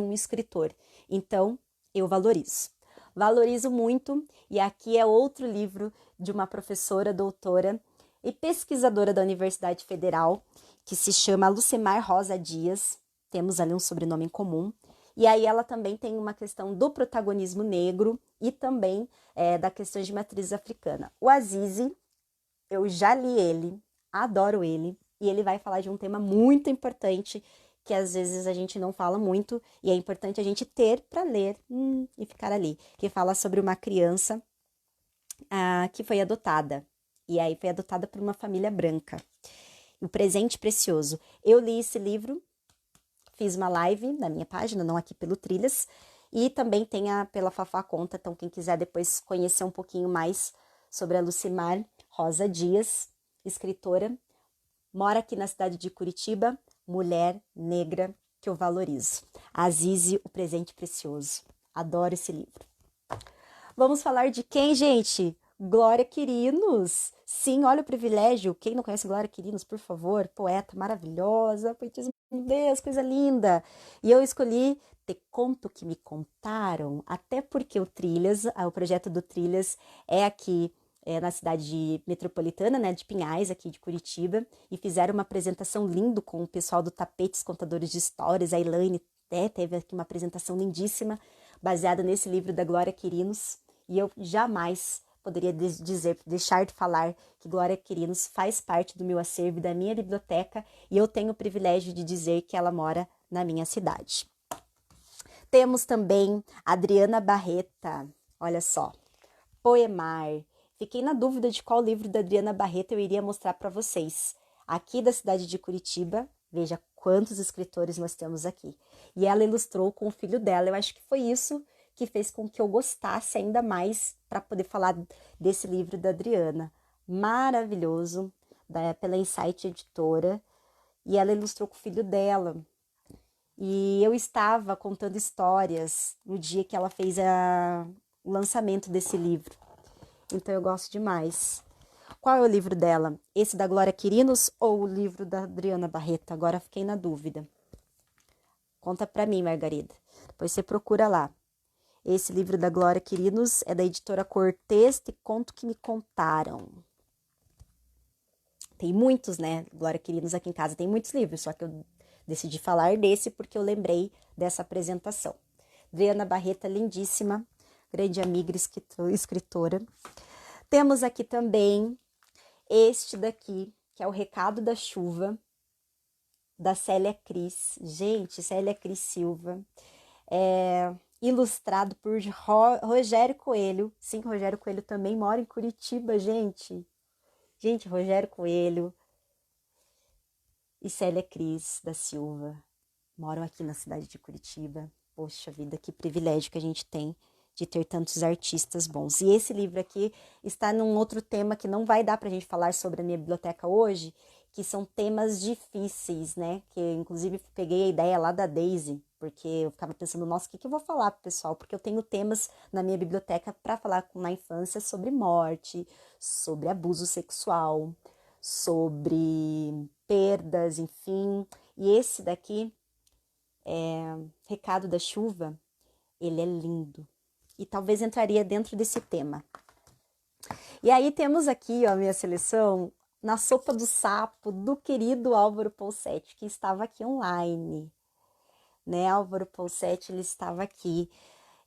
um escritor. Então, eu valorizo. Valorizo muito, e aqui é outro livro de uma professora, doutora e pesquisadora da Universidade Federal, que se chama Lucemar Rosa Dias. Temos ali um sobrenome em comum. E aí ela também tem uma questão do protagonismo negro e também da questão de matriz africana. O Azizi, eu já li ele, adoro ele, e ele vai falar de um tema muito importante que às vezes a gente não fala muito e é importante a gente ter para ler e ficar ali, que fala sobre uma criança que foi adotada, e aí foi adotada por uma família branca. O Presente Precioso. Eu li esse livro, fiz uma live na minha página, não aqui pelo Trilhas, e também tem pela Fafá Conta, então quem quiser depois conhecer um pouquinho mais sobre a Lucimar Rosa Dias, escritora, mora aqui na cidade de Curitiba, mulher negra que eu valorizo. Azize, O Presente Precioso. Adoro esse livro. Vamos falar de quem, gente? Glória Quirinos. Sim, olha o privilégio. Quem não conhece Glória Quirinos, por favor, poeta maravilhosa, poetisa, meu Deus, coisa linda. E eu escolhi Te Conto Que Me Contaram, até porque o Trilhas, o projeto do Trilhas é aqui na cidade metropolitana, né, de Pinhais, aqui de Curitiba, e fizeram uma apresentação linda com o pessoal do Tapetes Contadores de Histórias, a Elaine teve aqui uma apresentação lindíssima, baseada nesse livro da Glória Quirinos, e eu jamais poderia deixar de falar que Glória Quirinos faz parte do meu acervo, da minha biblioteca, e eu tenho o privilégio de dizer que ela mora na minha cidade. Temos também Adriana Barreta, olha só, Poemar. Fiquei na dúvida de qual livro da Adriana Barreta eu iria mostrar para vocês. Aqui da cidade de Curitiba, veja quantos escritores nós temos aqui. E ela ilustrou com o filho dela. Eu acho que foi isso que fez com que eu gostasse ainda mais para poder falar desse livro da Adriana. Maravilhoso, pela Insight Editora. E ela ilustrou com o filho dela. E eu estava contando histórias no dia que ela fez o lançamento desse livro. Então eu gosto demais. Qual é o livro dela? Esse da Glória Quirinos ou o livro da Adriana Barreta? Agora fiquei na dúvida. Conta pra mim, Margarida. Depois você procura lá. Esse livro da Glória Quirinos é da editora Cortez, Te Conto Que Me Contaram. Tem muitos, né? Glória Quirinos aqui em casa tem muitos livros, só que eu decidi falar desse porque eu lembrei dessa apresentação. Adriana Barreta, lindíssima, grande amiga escritora. Temos aqui também este daqui, que é o Recado da Chuva, da Célia Cris. Gente, Célia Cris Silva. Ilustrado por Rogério Coelho. Sim, Rogério Coelho também mora em Curitiba, gente. Gente, Rogério Coelho e Célia Cris da Silva moram aqui na cidade de Curitiba. Poxa vida, que privilégio que a gente tem de ter tantos artistas bons. E esse livro aqui está num outro tema que não vai dar pra gente falar sobre a minha biblioteca hoje, que são temas difíceis, né? Que inclusive peguei a ideia lá da Daisy, porque eu ficava pensando, nossa, o que eu vou falar pro pessoal? Porque eu tenho temas na minha biblioteca para falar na infância sobre morte, sobre abuso sexual, sobre perdas, enfim. E esse daqui, Recado da Chuva, ele é lindo. E talvez entraria dentro desse tema. E aí temos aqui, ó, a minha seleção, Na Sopa do Sapo, do querido Álvaro Polsetti, que estava aqui online. Né, Álvaro Polsetti, ele estava aqui.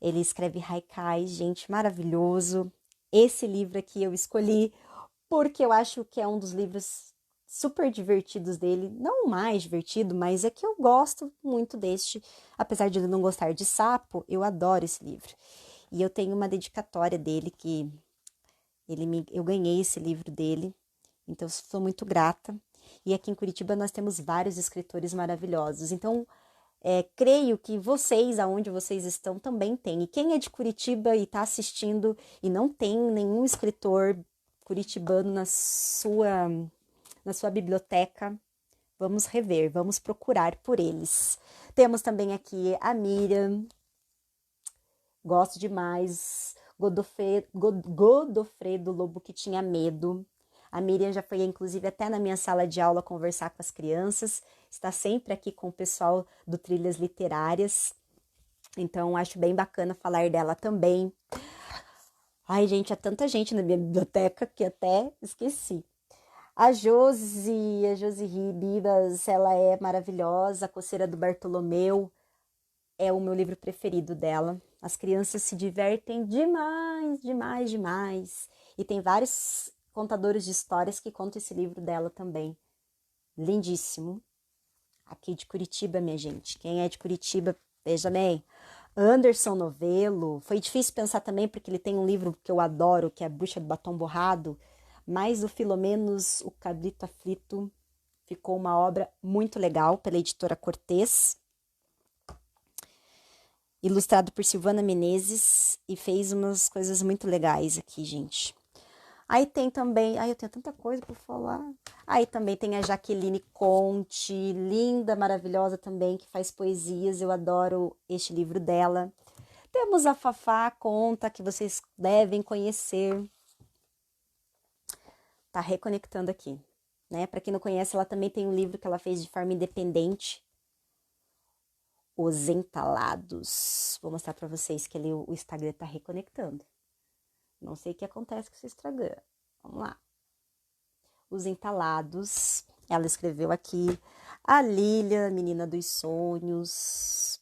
Ele escreve haikai, gente, maravilhoso. Esse livro aqui eu escolhi porque eu acho que é um dos livros super divertidos dele. Não o mais divertido, mas é que eu gosto muito deste. Apesar de eu não gostar de sapo, eu adoro esse livro. E eu tenho uma dedicatória dele que eu ganhei esse livro dele, então sou muito grata. E aqui em Curitiba nós temos vários escritores maravilhosos. Então, creio que vocês, aonde vocês estão, também têm. E quem é de Curitiba e está assistindo e não tem nenhum escritor curitibano na sua biblioteca, vamos rever, vamos procurar por eles. Temos também aqui a Miriam, gosto demais. Godofredo Lobo que tinha medo. A Miriam já foi, inclusive, até na minha sala de aula conversar com as crianças. Está sempre aqui com o pessoal do Trilhas Literárias. Então, acho bem bacana falar dela também. Ai, gente, há tanta gente na minha biblioteca que até esqueci. A Josi Ribas, ela é maravilhosa. A Coceira do Bartolomeu é o meu livro preferido dela. As crianças se divertem demais, demais, demais. E tem vários contadores de histórias que contam esse livro dela também. Lindíssimo. Aqui de Curitiba, minha gente. Quem é de Curitiba, veja bem. Anderson Novelo. Foi difícil pensar também, porque ele tem um livro que eu adoro, que é A Bruxa do Batom Borrado. Mas o Filomenos, o Cabrito Aflito, ficou uma obra muito legal pela editora Cortez. Ilustrado por Silvana Menezes, e fez umas coisas muito legais aqui, gente. Aí tem também, eu tenho tanta coisa para falar. Aí também tem a Jaqueline Conte, linda, maravilhosa também, que faz poesias, eu adoro este livro dela. Temos a Fafá Conta, que vocês devem conhecer. Tá reconectando aqui, né? Para quem não conhece, ela também tem um livro que ela fez de forma independente, Os Entalados. Vou mostrar para vocês que o Instagram tá reconectando. Não sei o que acontece com esse Instagram. Vamos lá. Os Entalados. Ela escreveu aqui. A Lília, Menina dos Sonhos.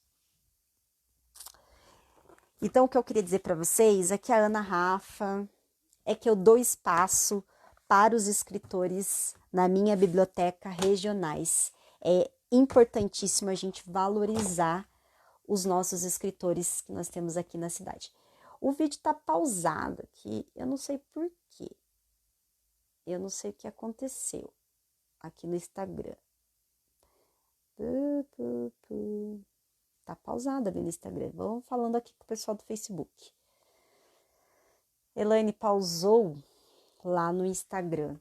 Então, o que eu queria dizer para vocês é que a Ana Rafa é que eu dou espaço para os escritores na minha biblioteca regionais. É importantíssimo a gente valorizar os nossos escritores que nós temos aqui na cidade. O vídeo tá pausado aqui, eu não sei por quê. Eu não sei o que aconteceu aqui no Instagram. Tá pausado ali no Instagram. Vamos falando aqui com o pessoal do Facebook. Elaine pausou lá no Instagram.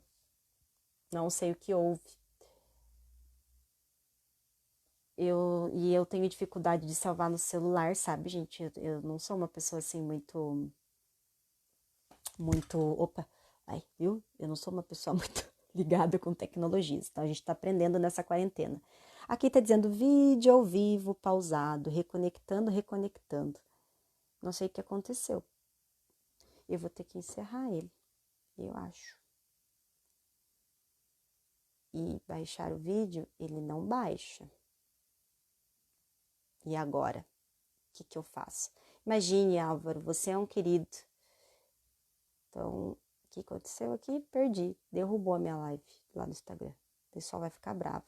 Não sei o que houve. Eu tenho dificuldade de salvar no celular, sabe, gente? Eu não sou uma pessoa assim opa, viu? Eu não sou uma pessoa muito ligada com tecnologias, então a gente tá aprendendo nessa quarentena. Aqui tá dizendo vídeo ao vivo, pausado, reconectando. Não sei o que aconteceu. Eu vou ter que encerrar ele, eu acho. E baixar o vídeo, ele não baixa. E agora? O que eu faço? Imagine, Álvaro, você é um querido. Então, o que aconteceu aqui? Perdi. Derrubou a minha live lá no Instagram. O pessoal vai ficar bravo.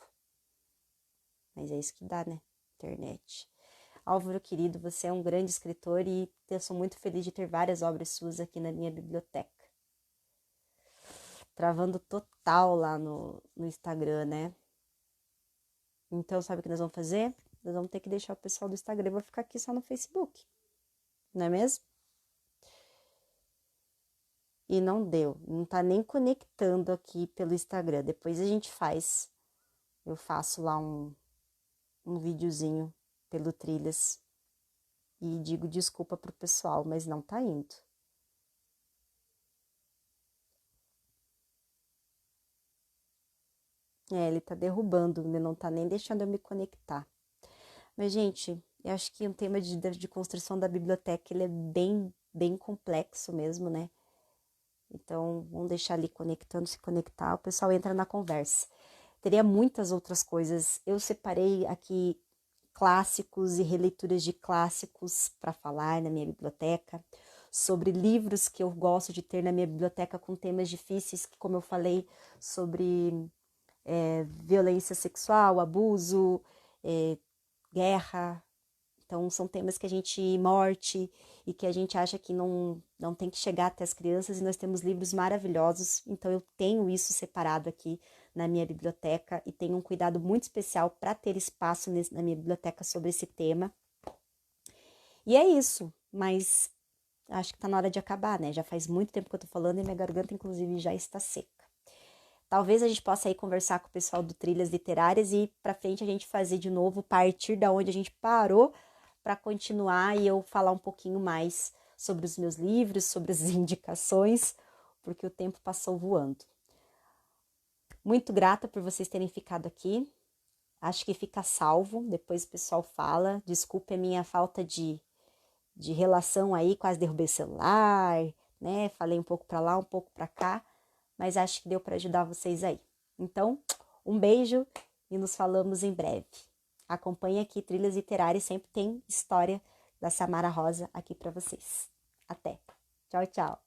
Mas é isso que dá, né? Internet. Álvaro, querido, você é um grande escritor e eu sou muito feliz de ter várias obras suas aqui na minha biblioteca. Travando total lá no Instagram, né? Então, sabe o que nós vamos fazer? Nós vamos ter que deixar o pessoal do Instagram, eu vou ficar aqui só no Facebook. Não é mesmo? E não deu, não tá nem conectando aqui pelo Instagram. Depois a gente faz, eu faço lá um videozinho pelo Trilhas e digo desculpa pro pessoal, mas não tá indo. Ele tá derrubando, ele não tá nem deixando eu me conectar. Mas, gente, eu acho que um tema de construção da biblioteca, ele é bem complexo mesmo, né? Então, vamos deixar ali conectando, se conectar, o pessoal entra na conversa. Teria muitas outras coisas. Eu separei aqui clássicos e releituras de clássicos para falar na minha biblioteca, sobre livros que eu gosto de ter na minha biblioteca com temas difíceis, que, como eu falei, sobre violência sexual, abuso, guerra. Então, são temas que a gente morte e que a gente acha que não tem que chegar até as crianças, e nós temos livros maravilhosos. Então, eu tenho isso separado aqui na minha biblioteca e tenho um cuidado muito especial para ter espaço na minha biblioteca sobre esse tema. E é isso, mas acho que tá na hora de acabar, né? Já faz muito tempo que eu tô falando e minha garganta, inclusive, já está seca. Talvez a gente possa aí conversar com o pessoal do Trilhas Literárias e para frente a gente fazer de novo, partir da onde a gente parou, para continuar e eu falar um pouquinho mais sobre os meus livros, sobre as indicações, porque o tempo passou voando. Muito grata por vocês terem ficado aqui. Acho que fica salvo, depois o pessoal fala. Desculpe a minha falta de relação aí, quase derrubei o celular, né? Falei um pouco para lá, um pouco para cá, mas acho que deu para ajudar vocês aí. Então, um beijo e nos falamos em breve. Acompanhe aqui Trilhas Literárias, sempre tem história da Samara Rosa aqui para vocês. Até. Tchau, tchau.